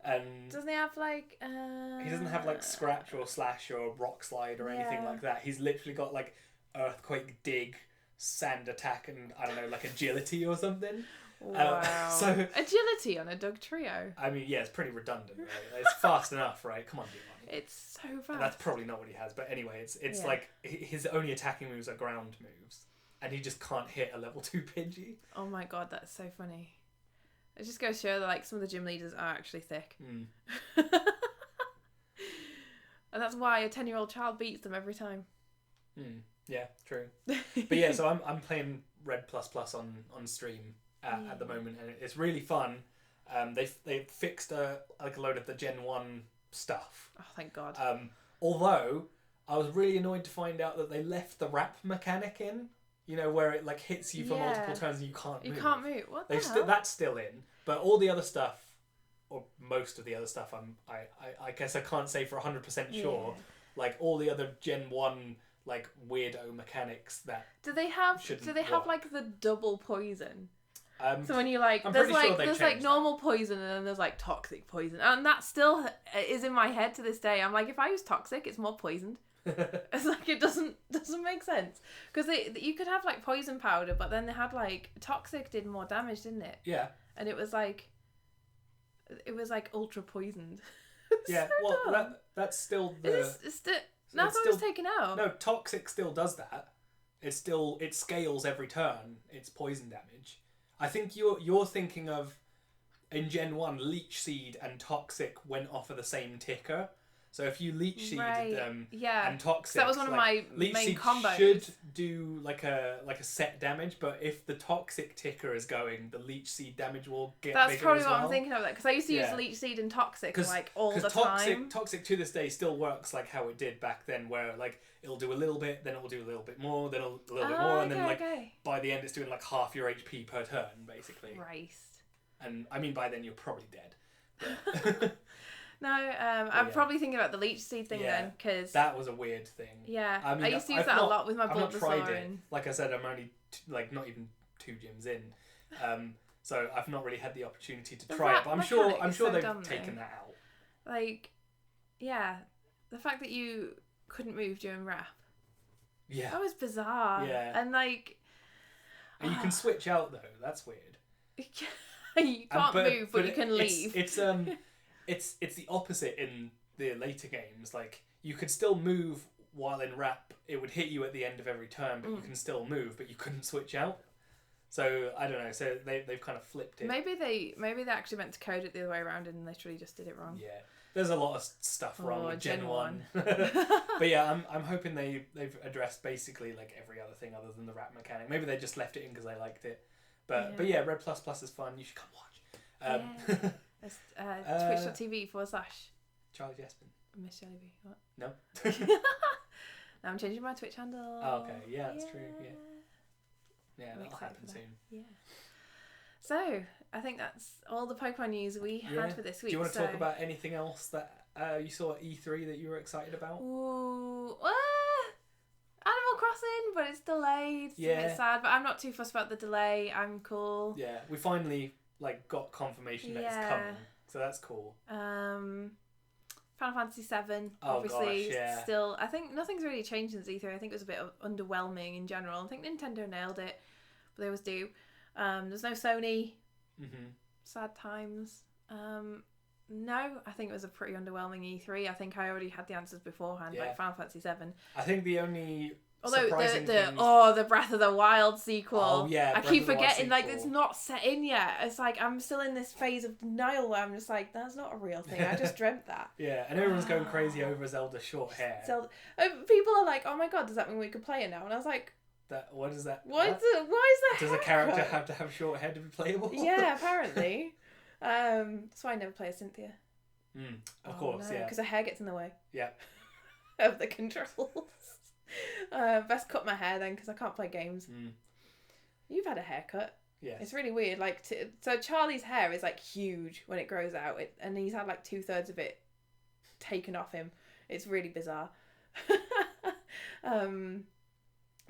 And doesn't he have like he doesn't have like Scratch or Slash or Rock Slide or anything like that. He's literally got like Earthquake, Dig, Sand Attack, and I don't know, like Agility or something. Wow. So agility on a Doug Trio. I mean, yeah, it's pretty redundant, right? It's fast enough, right? Come on, Giovanni. It's so fast. And that's probably not what he has, but anyway, it's like his only attacking moves are ground moves, and he just can't hit a level 2 Pidgey. Oh my god, that's so funny. It just goes to show that like some of the gym leaders are actually thick. And that's why a 10-year-old child beats them every time. Yeah, true. But yeah, so I'm playing Red++ on stream at the moment, and it's really fun. They fixed a load of the Gen 1 stuff. Oh, thank God. Although I was really annoyed to find out that they left the wrap mechanic in. You know, where it like hits you for multiple turns and you can't move. You can't move. What the hell? That's still in, but all the other stuff, or most of the other stuff, I guess I can't say for 100% sure. Like all the other Gen 1 like weirdo mechanics that do they have like the double poison? So when you like, I'm there's sure like normal poison and then there's like toxic poison, and that still is in my head to this day. I'm like, if I use toxic, it's more poisoned. It's like it doesn't make sense because you could have like poison powder, but then they had like toxic did more damage, didn't it? Yeah. And it was like ultra poisoned. Yeah. So well, that's still the. No, I thought it was taken out. No, toxic still does that. It scales every turn. It's poison damage. I think you're thinking of in Gen 1, Leech Seed and Toxic went off of the same ticker. So if you Leech Seeded them and Toxic... So that was one of my Leech main Seed combos. Should do like a set damage, but if the Toxic ticker is going, the Leech Seed damage will get bigger as well. That's probably what I'm thinking of, because I used to use Leech Seed and Toxic like all the time. Toxic to this day still works like how it did back then, where like it'll do a little bit, then it'll do a little bit more, then a little bit more, and then by the end it's doing like half your HP per turn, basically. Christ. And I mean, by then you're probably dead. But... No, I'm probably thinking about the Leech Seed thing then, because... That was a weird thing. Yeah, I used to use that a lot with my Bulbasaur. I've not tried it. Like I said, I'm only, not even 2 gyms in. So I've not really had the opportunity to try it, but I'm sure they've taken that out. Like, yeah, the fact that you couldn't move during rap. Yeah. That was bizarre. Yeah. And like... And you can switch out, though. That's weird. You can't move, but you can leave. It's the opposite in the later games. Like, you could still move while in rap. It would hit you at the end of every turn, but you can still move, but you couldn't switch out. So, I don't know. So, they've kind of flipped it. Maybe they actually meant to code it the other way around and literally just did it wrong. Yeah. There's a lot of stuff wrong with Gen 1. But yeah, I'm hoping they've addressed basically like every other thing other than the rap mechanic. Maybe they just left it in because they liked it. But yeah, Red++ is fun. You should come watch. It's twitch.tv / CharlieChespin. Miss JellieBee. What? No. Now I'm changing my Twitch handle. Oh, okay. Yeah, that's true. Yeah, that'll happen soon. Yeah. So, I think that's all the Pokemon news we had for this week. Do you want to talk about anything else that you saw at E3 that you were excited about? Ooh, Animal Crossing, but it's delayed. It's a bit sad, but I'm not too fussed about the delay. I'm cool. Yeah, we finally got confirmation that it's coming, so that's cool. Final Fantasy VII, obviously, still. I think nothing's really changed since E3. I think it was a bit underwhelming in general. I think Nintendo nailed it, but they always do. There's no Sony. Sad times. No, I think it was a pretty underwhelming E3. I think I already had the answers beforehand, like Final Fantasy VII. I think the only surprising the Breath of the Wild sequel. Oh yeah, I keep forgetting, like, it's not set in yet. It's like I'm still in this phase of denial where I'm just like, that's not a real thing. I just dreamt that. Yeah, and everyone's going crazy over Zelda's short hair. People are like, oh my god, does that mean we could play it now? And I was like, what is that? Why is that? Does a character have to have short hair to be playable? Yeah, apparently. That's why I never play as Cynthia. Of course, no, yeah. Because her hair gets in the way. Yeah. Of the controls. Best cut my hair then, because I can't play games. You've had a haircut. Yes. It's really weird. Like, so Charlie's hair is like huge when it grows out, and he's had like 2/3 of it taken off him. It's really bizarre.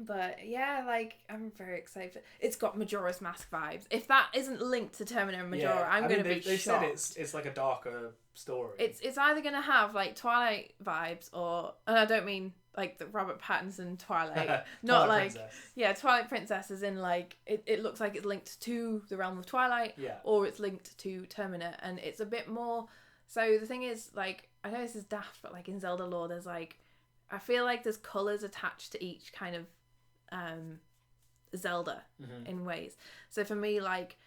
But yeah, like, I'm very excited. It's got Majora's Mask vibes. If that isn't linked to Terminator and Majora, I'm going to be shocked. They said it's like a darker story. It's either going to have like Twilight vibes, or, and I don't mean like the Robert Pattinson Twilight, not Twilight like Princess. Twilight Princess, as in like it looks like it's linked to the realm of Twilight, or it's linked to Terminator, and it's a bit more. So the thing is, like, I know this is daft, but like in Zelda lore, there's like, I feel like there's colours attached to each kind of Zelda in ways. So for me, like,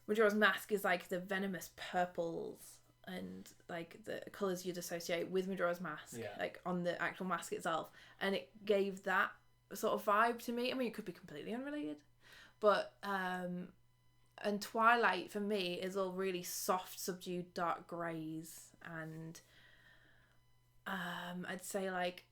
Majora's Mask is like the venomous purples and like the colours you'd associate with Majora's Mask, like on the actual mask itself, and it gave that sort of vibe to me. I mean, it could be completely unrelated, but and Twilight for me is all really soft, subdued, dark greys, and I'd say like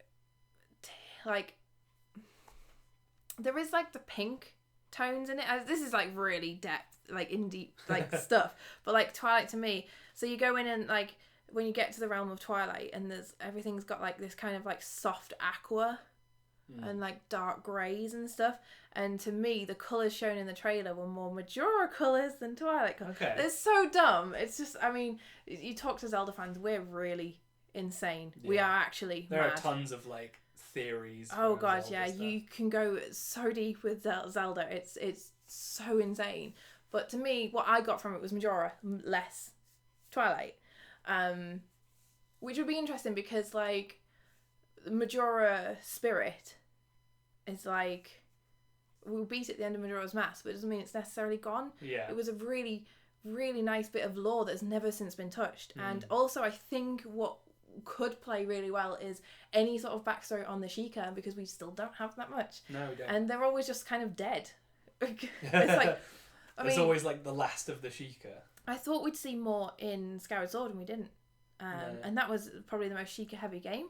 there is like the pink tones in it. This is like really depth, like in deep like stuff. But like Twilight to me, so you go in and like when you get to the realm of Twilight, and everything's got like this kind of like soft aqua and like dark greys and stuff. And to me, the colours shown in the trailer were more Majora colours than Twilight colours. Okay. It's so dumb. It's just, I mean, you talk to Zelda fans, we're really insane. Yeah. We are actually There mad. are tons of like theories. Oh god, Zelda stuff. You can go so deep with Zelda. It's so insane. But to me, what I got from it was Majora, less Twilight, which would be interesting because like Majora spirit is like, we'll beat at the end of Majora's Mask, but it doesn't mean it's necessarily gone. Yeah, it was a really, really nice bit of lore that's never since been touched. And also, I think what could play really well is any sort of backstory on the Sheikah, because we still don't have that much. No, we don't. And they're always just kind of dead. It's like, it's always like the last of the Sheikah. I thought we'd see more in Skyward Sword, and we didn't. And that was probably the most Sheikah heavy game.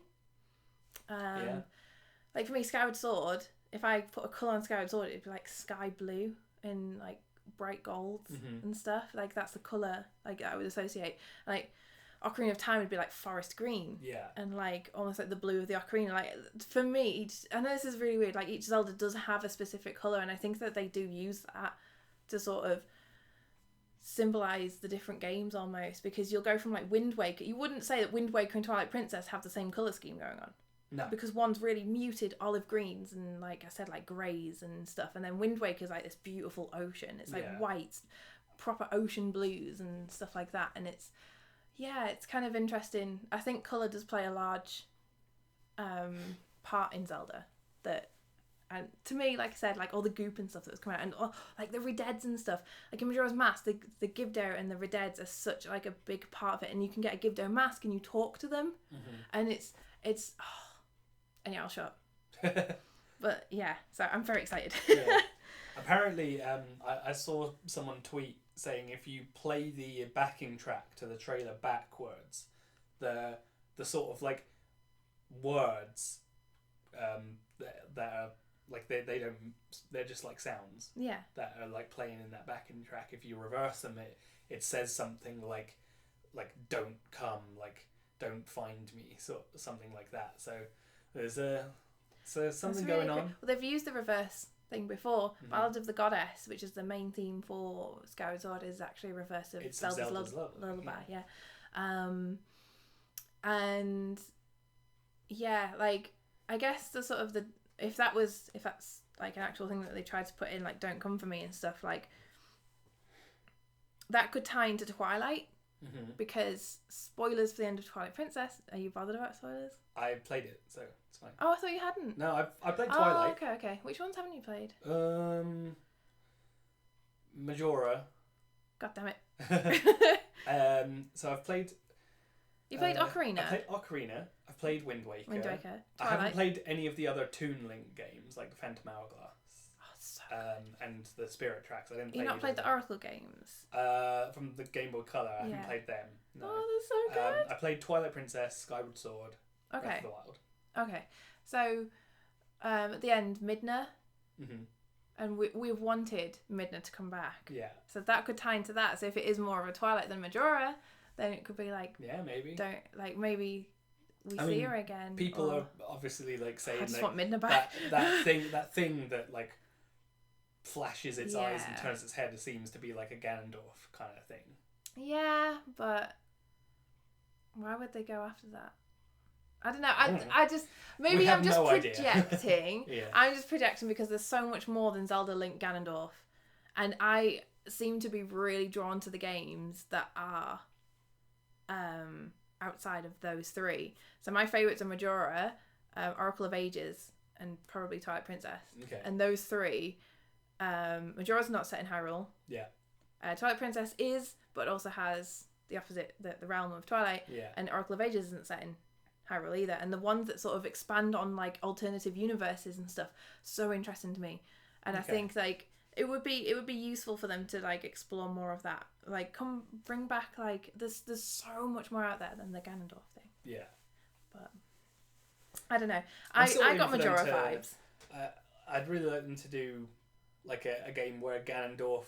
Like for me, Skyward Sword, if I put a colour on Skyward Sword, it'd be like sky blue and like bright golds and stuff. Like that's the colour like I would associate. Like Ocarina of Time would be like forest green. Yeah. And like almost like the blue of the Ocarina. Like for me, I know this is really weird, like each Zelda does have a specific colour, and I think that they do use that to sort of symbolise the different games almost, because you'll go from like Wind Waker. You wouldn't say that Wind Waker and Twilight Princess have the same colour scheme going on. No. Because one's really muted olive greens and like I said, like greys and stuff, and then Wind Waker's like this beautiful ocean. It's like whites, proper ocean blues and stuff like that, and it's kind of interesting. I think colour does play a large part in Zelda. And to me, like I said, like all the goop and stuff that was coming out, and like the Redeads and stuff. Like in Majora's Mask, the Gibdo and the Redeads are such like a big part of it, and you can get a Gibdo mask and you talk to them, and it's and yeah, I'll shut up. But yeah, so I'm very excited. Apparently, I saw someone tweet saying if you play the backing track to the trailer backwards, the sort of like words that are like they don't, they're just like sounds that are like playing in that backing track. If you reverse them, it says something like don't come, like don't find me, so something like that. So there's something really going on. Well, they've used the reverse thing before. Ballad of the Goddess, which is the main theme for Skyward Sword, is actually a reverse of Zelda's Lullaby. Yeah. And yeah, like I guess the sort of if that's like an actual thing that they tried to put in, like don't come for me and stuff, like that could tie into Twilight. Because spoilers for the end of Twilight Princess. Are you bothered about spoilers? I played it, so it's fine. Oh, I thought you hadn't. No, I played Twilight. Oh, okay. Which ones haven't you played? Majora. God damn it. So I've played. You played Ocarina. I played Ocarina. I've played Wind Waker. Wind Waker. Twilight. I haven't played any of the other Toon Link games, like Phantom Hourglass. Oh, so and the Spirit Tracks. I didn't play. You not played the Oracle games? From the Game Boy Color, I haven't played them. No. Oh, they're so good. I played Twilight Princess, Skyward Sword, Breath of the Wild. Okay, so at the end, Midna, and we've wanted Midna to come back. Yeah. So that could tie into that. So if it is more of a Twilight than Majora, then it could be like, yeah, maybe. Maybe we see her again. People are obviously like saying I just want Midna back. that thing that like flashes its eyes and turns its head seems to be like a Ganondorf kind of thing. Yeah, but why would they go after that? I don't know. I just maybe I'm just projecting. Yeah. I'm just projecting because there's so much more than Zelda, Link, Ganondorf, and I seem to be really drawn to the games that are outside of those three. So my favourites are Majora, Oracle of Ages, and probably Twilight Princess. Okay. And those three, Majora's not set in Hyrule. Yeah. Twilight Princess is, but also has the opposite, the realm of Twilight. Yeah. And Oracle of Ages isn't set in Hyrule either. And the ones that sort of expand on like alternative universes and stuff, so interesting to me. And I think like it would be useful for them to like explore more of that. Like bring back like there's so much more out there than the Ganondorf thing. Yeah. But I don't know. I got Majora vibes. I'd really like them to do like a game where Ganondorf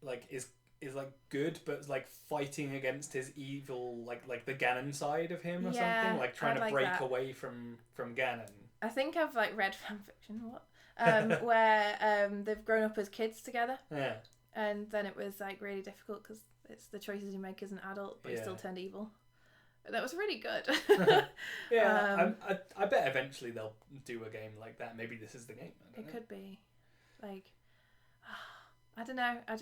like is like good, but like fighting against his evil, like the Ganon side of him or something, like trying to break away from Ganon. I think I've like read fanfiction where they've grown up as kids together. Yeah. And then it was like really difficult because it's the choices you make as an adult, but you still turned evil. That was really good. Yeah, I bet eventually they'll do a game like that. Maybe this is the game. It could be, like, I don't know. I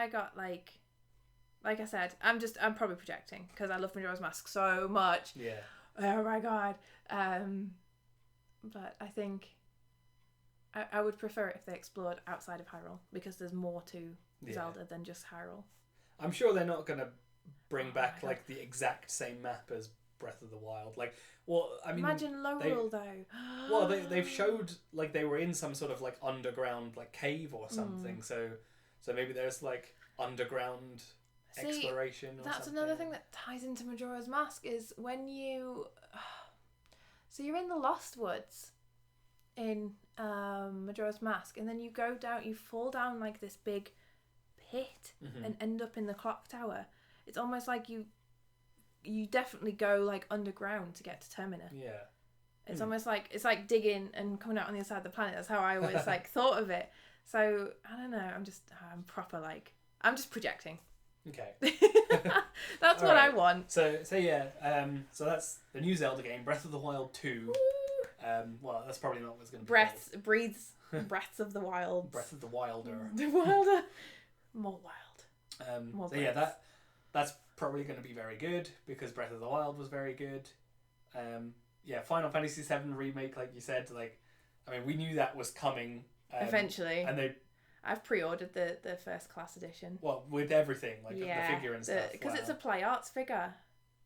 got like I said, I'm probably projecting because I love Majora's Mask so much. Yeah. Oh my god. But I think I would prefer it if they explored outside of Hyrule because there's more to Zelda than just Hyrule. I'm sure they're not going to bring back like the exact same map as Breath of the Wild. Like, well, I mean, imagine Lowell though. Well, they've showed like they were in some sort of like underground like cave or something. So maybe there's like underground exploration. Or that's something. another thing that ties into Majora's Mask is when you. So you're in the Lost Woods in Majora's Mask, and then you go down. You fall down like this big pit and end up in the clock tower. It's almost like you definitely go like underground to get to Termina. Yeah. It's almost like it's like digging and coming out on the other side of the planet. That's how I always like thought of it. So I don't know. I'm proper like I'm just projecting. Okay. That's what I want. So yeah. So that's the new Zelda game, Breath of the Wild 2. Well, that's probably not what's going to be. Breaths of the Wild. Breath of the Wilder. The Wilder. More wild. More so yeah, that's probably going to be very good because Breath of the Wild was very good. Yeah, Final Fantasy VII Remake, like you said, like, I mean, we knew that was coming. Eventually. And I've pre-ordered the first class edition. Well, with everything, like the figure and stuff. Because it's a Play Arts figure.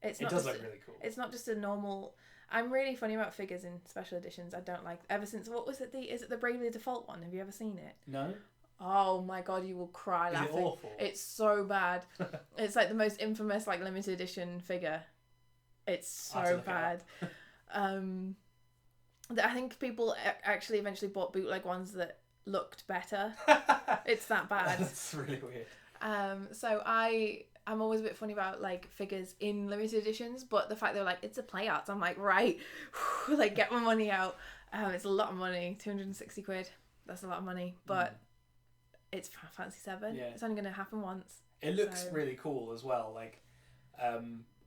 It does look really cool. It's not just a normal... I'm really funny about figures in special editions. I don't like... Ever since... What was it? Is it the Bravely Default one? Have you ever seen it? No. Oh my god, you will cry laughing. Is it awful? It's so bad. It's like the most infamous like limited edition figure. It's so bad. I think people actually eventually bought bootleg ones that looked better. It's that bad. That's really weird. So I'm always a bit funny about like figures in limited editions, but the fact they're like it's a Play Arts, I'm like right, like get my money out. It's a lot of money, £260. That's a lot of money, but it's Final Fantasy VII. Yeah. It's only going to happen once. It looks really cool as well. Like,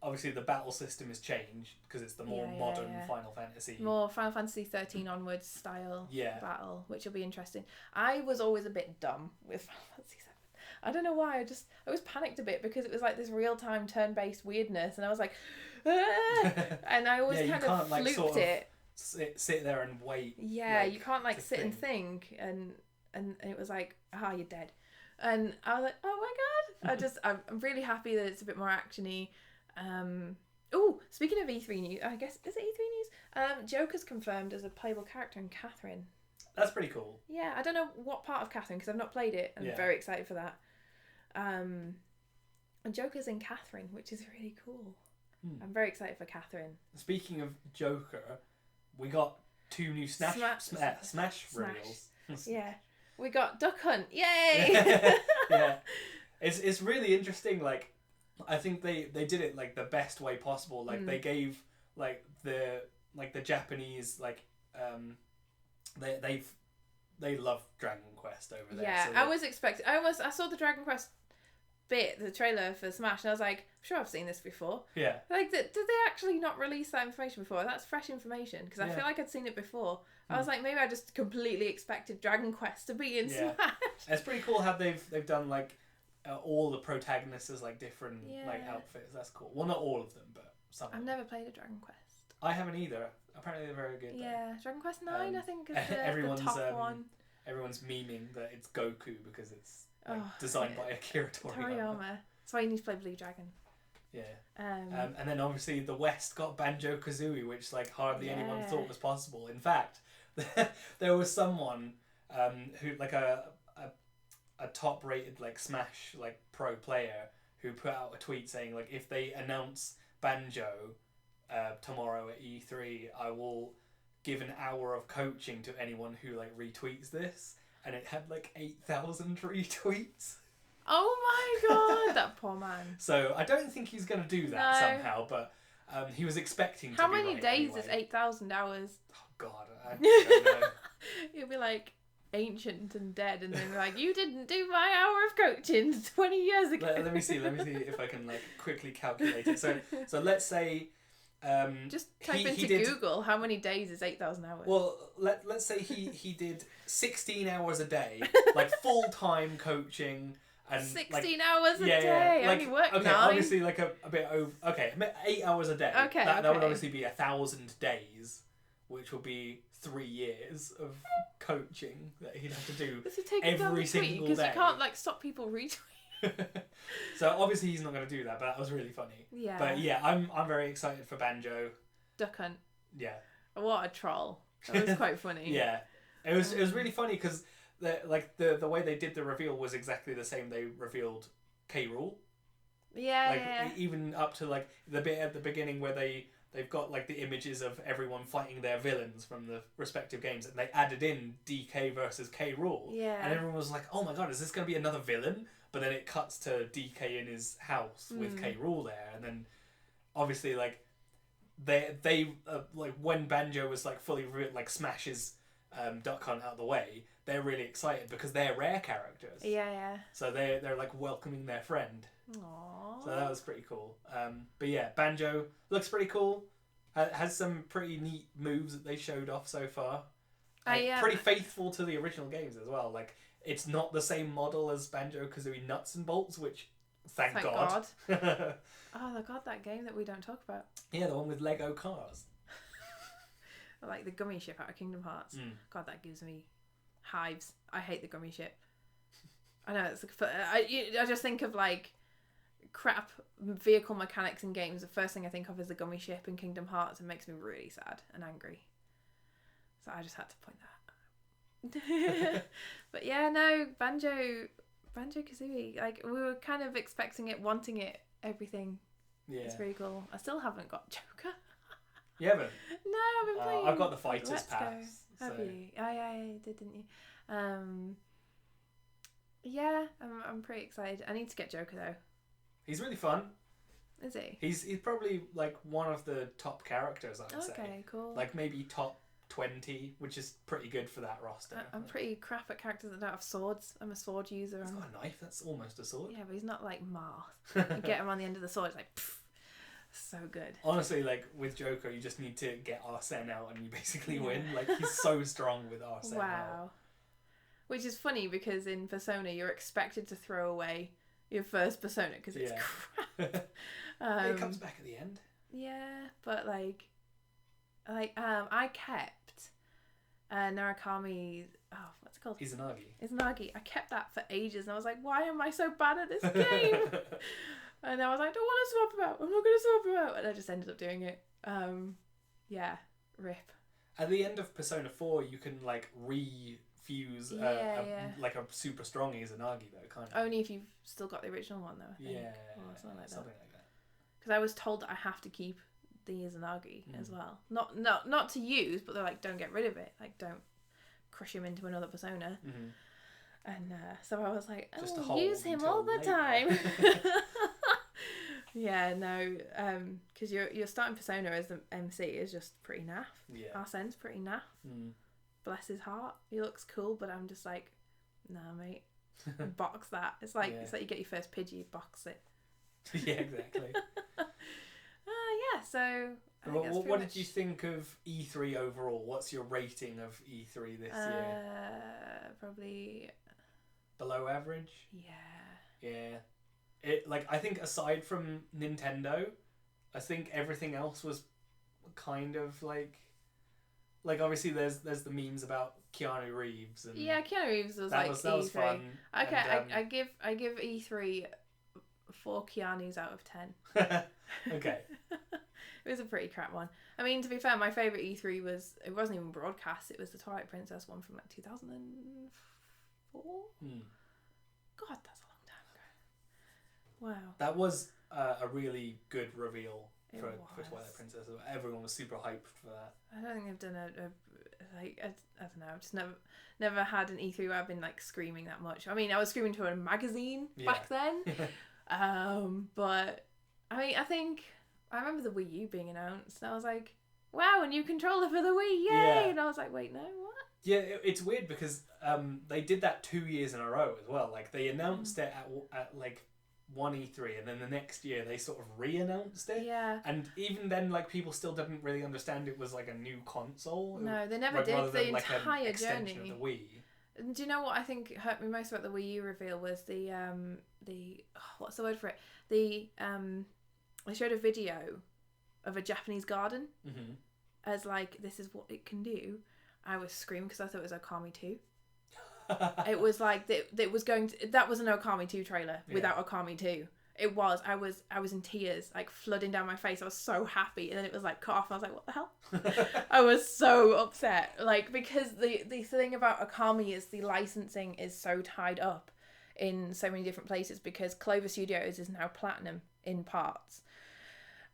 obviously the battle system has changed because it's the more modern Final Fantasy. More Final Fantasy 13 onwards style battle, which will be interesting. I was always a bit dumb with Final Fantasy VII. I don't know why. I was panicked a bit because it was like this real-time turn-based weirdness, and I was like, ah! And I always kind of fluked it. Sit there and wait. Yeah, like, you can't like sit and think and it was like, you're dead. And I was like, oh my god. I'm really happy that it's a bit more actiony. Oh, speaking of E3 news, I guess, is it E3 news? Joker's confirmed as a playable character in Catherine. That's pretty cool. Yeah, I don't know what part of Catherine, because I've not played it. I'm very excited for that. And Joker's in Catherine, which is really cool. I'm very excited for Catherine. Speaking of Joker, we got 2 new Smash reveals. Yeah. We got Duck Hunt. Yay! Yeah. It's really interesting. Like, I think they did it like the best way possible. Like they gave like the Japanese they love Dragon Quest over there. Yeah, so I was expecting. I saw the Dragon Quest bit, the trailer for Smash, and I was like, I'm sure I've seen this before. Yeah. Like, did they actually not release that information before? That's fresh information, because I feel like I'd seen it before. I was like, maybe I just completely expected Dragon Quest to be in Smash. It's pretty cool how they've done like all the protagonists as like different like outfits. That's cool. Well, not all of them, but some. I've never played a Dragon Quest. I haven't either. Apparently they're very good. Yeah, though. Dragon Quest 9 I think is the top one. Everyone's memeing that it's Goku because it's designed by Akira Toriyama. That's why you need to play Blue Dragon. Yeah. And then obviously the West got Banjo-Kazooie, which like hardly anyone thought was possible. In fact, there was someone who like a top-rated like Smash like pro player who put out a tweet saying like, if they announce Banjo tomorrow at E3, I will give an hour of coaching to anyone who like retweets this, and it had like 8,000 retweets. Oh my god, that poor man. So I don't think he's gonna do that somehow, but he was expecting to. How many days is 8,000 hours? Oh god, I don't know. He'll be like ancient and dead, and then like, you didn't do my hour of coaching 20 years ago. Let me see if I can like quickly calculate it. So let's say just type into Google how many days is 8,000 hours. Well, let's say he did 16 hours a day, like full-time coaching, and 16 hours a day. Like, only work 9. Obviously like a bit over. Okay, 8 hours a day. Okay, that would obviously be 1,000 days, which will be 3 years of coaching that he'd have to do every single day. Because you can't like stop people retweeting. So obviously he's not going to do that, but that was really funny. Yeah. But yeah, I'm very excited for Banjo. Duck Hunt. Yeah. What a troll. That was quite funny. Yeah. It was really funny because the way they did the reveal was exactly the same they revealed K. Rool. Yeah. Even up to like the bit at the beginning where they've got like the images of everyone fighting their villains from the respective games, and they added in DK versus K. Rool. Yeah. And everyone was like, oh my god, is this going to be another villain? But then it cuts to DK in his house with K. Rool there, and then obviously like they like when Banjo was like fully like smashes Duck Hunt out of the way, they're really excited because they're rare characters. Yeah. So they're like welcoming their friend. Aww. So that was pretty cool. But yeah, Banjo looks pretty cool. Has some pretty neat moves that they showed off so far. Pretty faithful to the original games as well. Like, it's not the same model as Banjo-Kazooie Nuts and Bolts, which thank God. Oh god, that game that we don't talk about. Yeah, the one with Lego cars. Like the gummy ship out of Kingdom Hearts. God, that gives me hives. I hate the gummy ship. I know, I just think of like crap vehicle mechanics in games. The first thing I think of is the gummy ship in Kingdom Hearts, and makes me really sad and angry. So I just had to point that out. But yeah, no, Banjo-Kazooie, like, we were kind of expecting it, wanting it, everything. Yeah. It's really cool. I still haven't got Joker. You haven't? No, I've been playing. I've got the Fighters Pass. Have you? Oh yeah, you did, didn't you? Yeah, I'm pretty excited. I need to get Joker though. He's really fun. Is he? He's probably like one of the top characters, I would say. Okay, cool. Like maybe top 20, which is pretty good for that roster. I'm pretty crap at characters that don't have swords. I'm a sword user. He's got a knife. That's almost a sword. Yeah, but he's not like Marth. You get him on the end of the sword, it's like, pff, so good. Honestly, like with Joker, you just need to get Arsene out and you basically win. Like, he's so strong with Arsene. Wow. Which is funny because in Persona, you're expected to throw away your first Persona because it's crap. It comes back at the end. Yeah, but I kept Narukami. Oh, what's it called? Izanagi. I kept that for ages, and I was like, why am I so bad at this game? And I was like, I don't want to swap him out. I'm not going to swap him out. And I just ended up doing it. Yeah, rip. At the end of Persona 4, you can like refuse like a super strong Izanagi though, kind of. Only if you've still got the original one though, I think. Yeah, or something like that. Because I was told that I have to keep the Izanagi as well. Not to use, but they're like, don't get rid of it. Like, don't crush him into another Persona. Mm-hmm. And so I was like, just use him all the time. Yeah, no, because your starting Persona as the MC is just pretty naff. Yeah. Arsene's pretty naff. Bless his heart. He looks cool, but I'm just like, nah, mate. Box that. It's like you get your first Pidgey, you box it. Yeah, exactly. Yeah, so what did you think of E3 overall? What's your rating of E3 this year? Probably below average. Yeah. I think aside from Nintendo, I think everything else was kind of like obviously there's the memes about Keanu Reeves and Keanu Reeves was that E3. was fun. Okay, and, I give E3 4 Keanus out of 10. Okay. It was a pretty crap one. I mean, to be fair, my favourite E3 it wasn't even broadcast, it was the Twilight Princess one from like 2004? God, that's a long time ago. Wow. That was a really good reveal for Twilight Princess. Everyone was super hyped for that. I don't think they've done I don't know, I've just never had an E3 where I've been like screaming that much. I mean, I was screaming to a magazine back then. But I mean, I remember the Wii U being announced, and I was like, wow, a new controller for the Wii, yay! Yeah. And I was like, wait, no, what? Yeah, it's weird because they did that 2 years in a row as well. Like, they announced it at like one E3, and then the next year they sort of re-announced it. Yeah. And even then, like, people still didn't really understand it was like a new console. No, they never did. The entire journey. Of the Wii. Do you know what I think hurt me most about the Wii U reveal was the what's the word for it? I showed a video of a Japanese garden as like, this is what it can do. I was screaming because I thought it was Okami 2. It was like that was going to, that was an Okami 2 trailer without Okami 2. It was. I was in tears, like flooding down my face. I was so happy, and then it was like cut off. And I was like, what the hell? I was so upset, like, because the thing about Okami is the licensing is so tied up in so many different places, because Clover Studios is now Platinum in parts.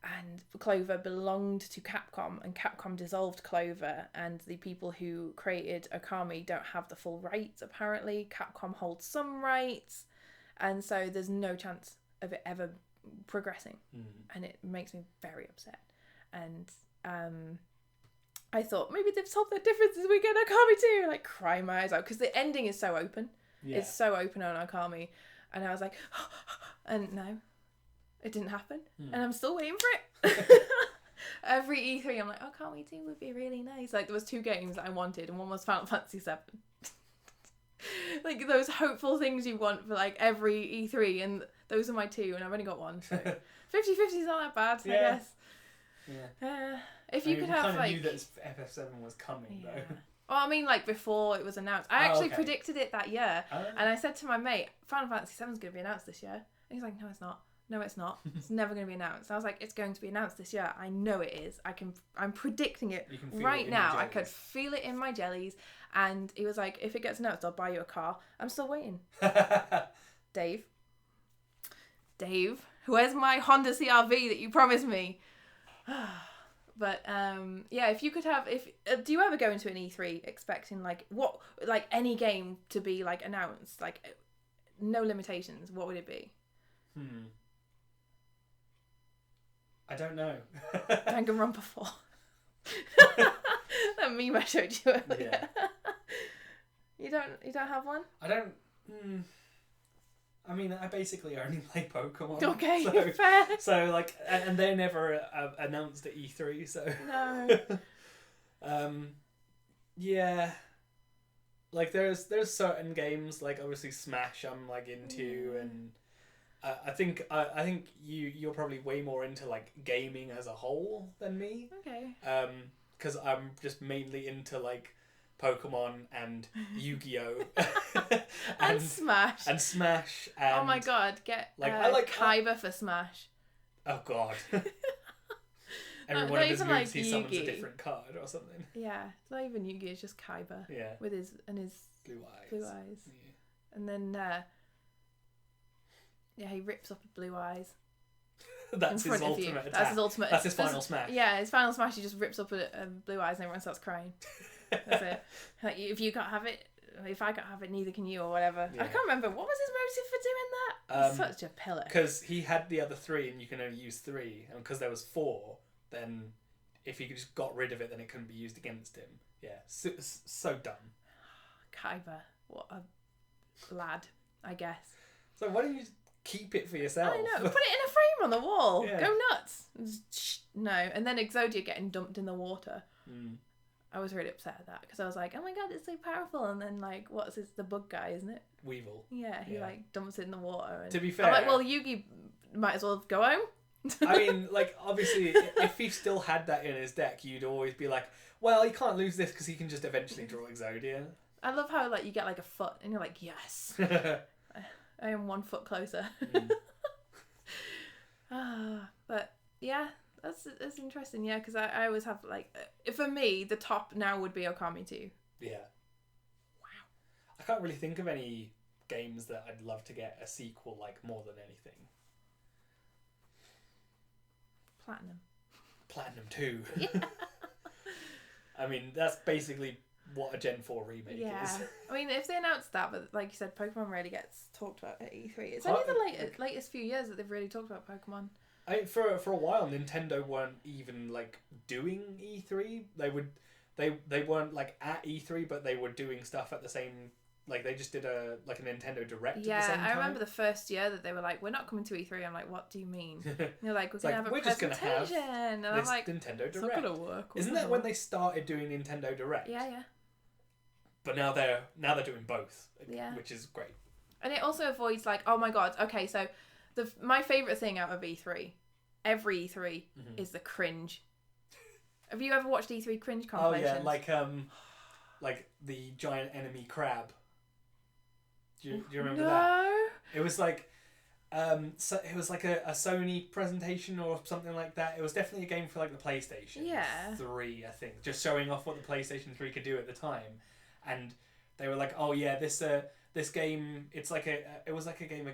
And Clover belonged to Capcom, and Capcom dissolved Clover, and the people who created Okami don't have the full rights, apparently. Capcom holds some rights, and so there's no chance of it ever progressing. And it makes me very upset. And I thought, maybe they've solved their differences, we get Okami 2! Like, crying my eyes out, because the ending is so open. Yeah. It's so open on Okami. And I was like, and no. It didn't happen, and I'm still waiting for it. Every E3, I'm like, oh, Okami 2 would be really nice. Like, there was 2 games that I wanted, and one was Final Fantasy 7. Like, those hopeful things you want for, like, every E3, and those are my 2, and I've only got 1, so 50-50 is not that bad, I guess. Yeah. If you could have, kind of like... knew that FF7 was coming, though. Well, I mean, like, before it was announced. I actually predicted it that year, and I said to my mate, Final Fantasy 7's going to be announced this year. And he's like, no, it's not. No, it's not. It's never going to be announced. I was like, it's going to be announced this year. I know it is. I'm predicting it right now. I could feel it in my jellies. And he was like, if it gets announced, I'll buy you a car. I'm still waiting. Dave, where's my Honda CR-V that you promised me? But if you could have, do you ever go into an E3 expecting like any game to be like announced, like no limitations? What would it be? I don't know. Danganronpa 4. That meme I showed you earlier. Yeah. You don't have one? I don't. I mean, I basically only play Pokémon. Okay, fair. So like, and they're never announced at E3. So no. Yeah. Like there's certain games, like obviously Smash I'm like into, and I think you're probably way more into like gaming as a whole than me. Okay. Because I'm just mainly into like Pokemon and Yu-Gi-Oh! and Smash. And Smash. And oh my god, get I like Kyber for Smash. Oh god. Every one of his moves, he summons a different card or something. Yeah, it's not even Yugi, it's just Kyber. Yeah. With his blue eyes. Yeah. And then he rips up Blue Eyes. That's his ultimate attack. That's his ultimate. That's his final smash. Yeah, his final smash. He just rips up a Blue Eyes, and everyone starts crying. That's it. Like, if you can't have it, if I can't have it, neither can you, or whatever. Yeah. I can't remember what was his motive for doing that. He's such a pillar. Because he had the other 3, and you can only use 3, and because there was 4, then if he just got rid of it, then it couldn't be used against him. Yeah, so dumb. Kyber, what a lad, I guess. So why don't you keep it for yourself? I know. Put it in a frame on the wall. Yeah. Go nuts. No. And then Exodia getting dumped in the water. I was really upset at that because I was like, oh my god, it's so powerful. And then like, the bug guy, isn't it? Weevil. Yeah, he like dumps it in the water. And to be fair, I'm like, well, Yugi might as well go home. I mean, like, obviously, if he still had that in his deck, you'd always be like, well, he can't lose this because he can just eventually draw Exodia. I love how like you get like a foot and you're like, yes. I am 1 foot closer. But yeah, that's interesting. Yeah, because I always have like, for me, the top now would be Okami 2. Yeah. Wow. I can't really think of any games that I'd love to get a sequel like more than anything. Platinum 2. Yeah. I mean, that's basically what a Gen 4 remake is. I mean, if they announced that, but like you said, Pokemon really gets talked about at E3. It's only the latest few years that they've really talked about Pokemon. For a while, Nintendo weren't even like doing E3. They weren't like at E3, but they were doing stuff at the same. Like they just did a Nintendo Direct. Yeah, at the same time. I remember the first year that they were like, "We're not coming to E3." I'm like, "What do you mean?" You're like, "We're gonna have a presentation," and I'm like, "Nintendo Direct." It's not gonna work. Isn't that when they started doing Nintendo Direct? Yeah. But now they're doing both, which is great. And it also avoids like, oh my god, okay, so my favourite thing out of E3, every E3, is the cringe. Have you ever watched E3 cringe compilations? Oh yeah, like the giant enemy crab. Do you remember that? It was like, it was like a Sony presentation or something like that. It was definitely a game for like the PlayStation 3, I think, just showing off what the PlayStation 3 could do at the time. And they were like, oh yeah, this game, it was like a game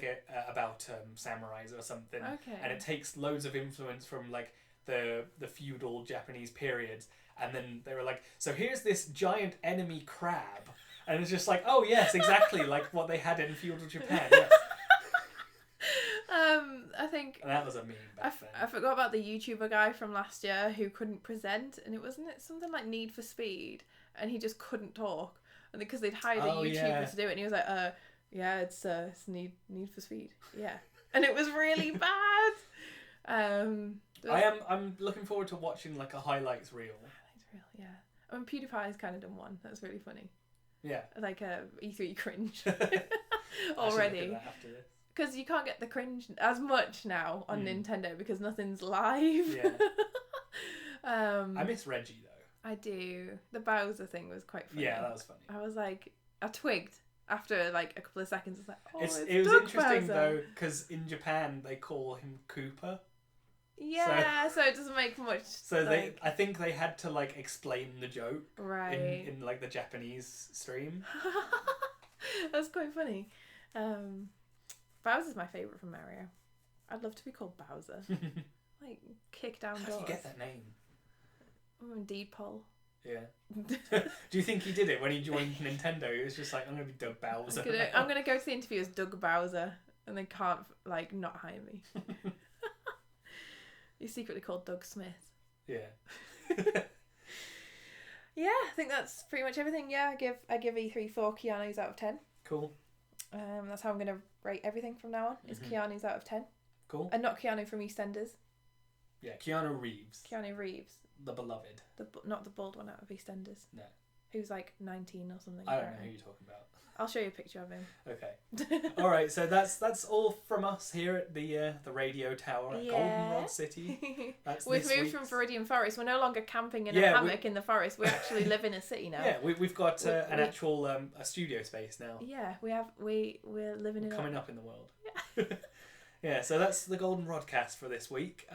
about samurais or something. Okay. And it takes loads of influence from like the feudal Japanese periods. And then they were like, so here's this giant enemy crab. And it's just like, oh yes, exactly like what they had in feudal Japan. Yes. I think... And that was a meme back then. I forgot about the YouTuber guy from last year who couldn't present. And it wasn't something like Need for Speed. And he just couldn't talk. And because they'd hired a YouTuber to do it. And he was like, yeah, it's Need for Speed. Yeah. And it was really bad. I'm looking forward to watching like a highlights reel. Highlights reel, yeah. I mean, PewDiePie's kind of done one. That's really funny. Yeah. Like a E3 cringe. Already. Because you can't get the cringe as much now on Nintendo because nothing's live. Yeah. I miss Reggie though. I do. The Bowser thing was quite funny. Yeah, that was funny. I was like, I twigged after like a couple of seconds. I was like, oh, it was interesting Bowser. Though because in Japan they call him Koopa. Yeah, so it doesn't make much. So I think they had to like explain the joke, right, in like the Japanese stream. That's quite funny. Bowser's my favourite from Mario. I'd love to be called Bowser. Like kick down doors. How do you get that name? Indeed, Paul. Yeah. Do you think he did it when he joined Nintendo? He was just like, I'm gonna be Doug Bowser. I'm gonna go to the interview as Doug Bowser, and they can't like not hire me. He's secretly called Doug Smith. Yeah. Yeah, I think that's pretty much everything. Yeah, I give E3 4 Keanu's out of 10. Cool. That's how I'm gonna rate everything from now on. Is Keanu's out of 10. Cool. And not Keanu from EastEnders. Yeah, Keanu Reeves. Keanu Reeves. The beloved. Not the bald one out of EastEnders. No. Who's like 19 or something. I don't know who you're talking about. I'll show you a picture of him. Okay. All right. So that's all from us here at the radio tower at Goldenrod City. We've moved from Viridian Forest. We're no longer camping in a hammock in the forest. We actually live in a city now. Yeah, we've got an actual a studio space now. Yeah, we're living in coming up in the world. Yeah. Yeah, so that's the Goldenrodcast for this week.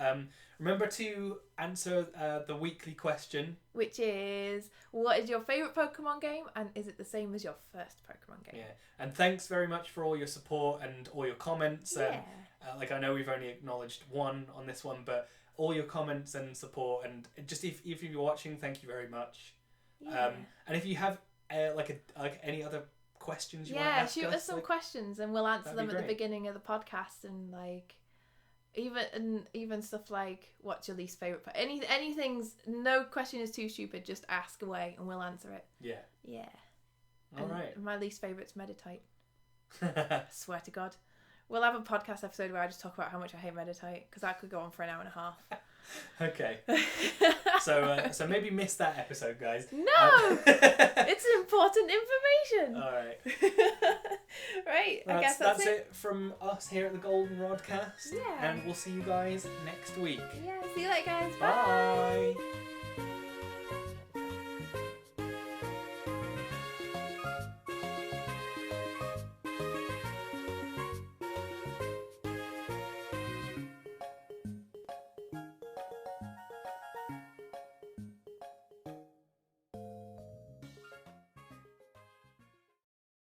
Remember to answer the weekly question, which is, what is your favourite Pokemon game, and is it the same as your first Pokemon game? Yeah, and thanks very much for all your support and all your comments. Yeah. I know we've only acknowledged one on this one, but all your comments and support, and just if you're watching, thank you very much. Yeah. And if you have any other questions you want to ask us, shoot us some questions and we'll answer them at the beginning of the podcast, and even stuff like, what's your least favourite anything's, no question is too stupid, just ask away and we'll answer it. Yeah. Alright. My least favourite's Meditite. Swear to God. We'll have a podcast episode where I just talk about how much I hate Meditite, because that could go on for an hour and a half. Okay. So maybe miss that episode, guys. No! It's important information. Alright. Right, I guess that's it from us here at the Goldenrodcast. Yeah. And we'll see you guys next week. Yeah, see you later, guys. Bye.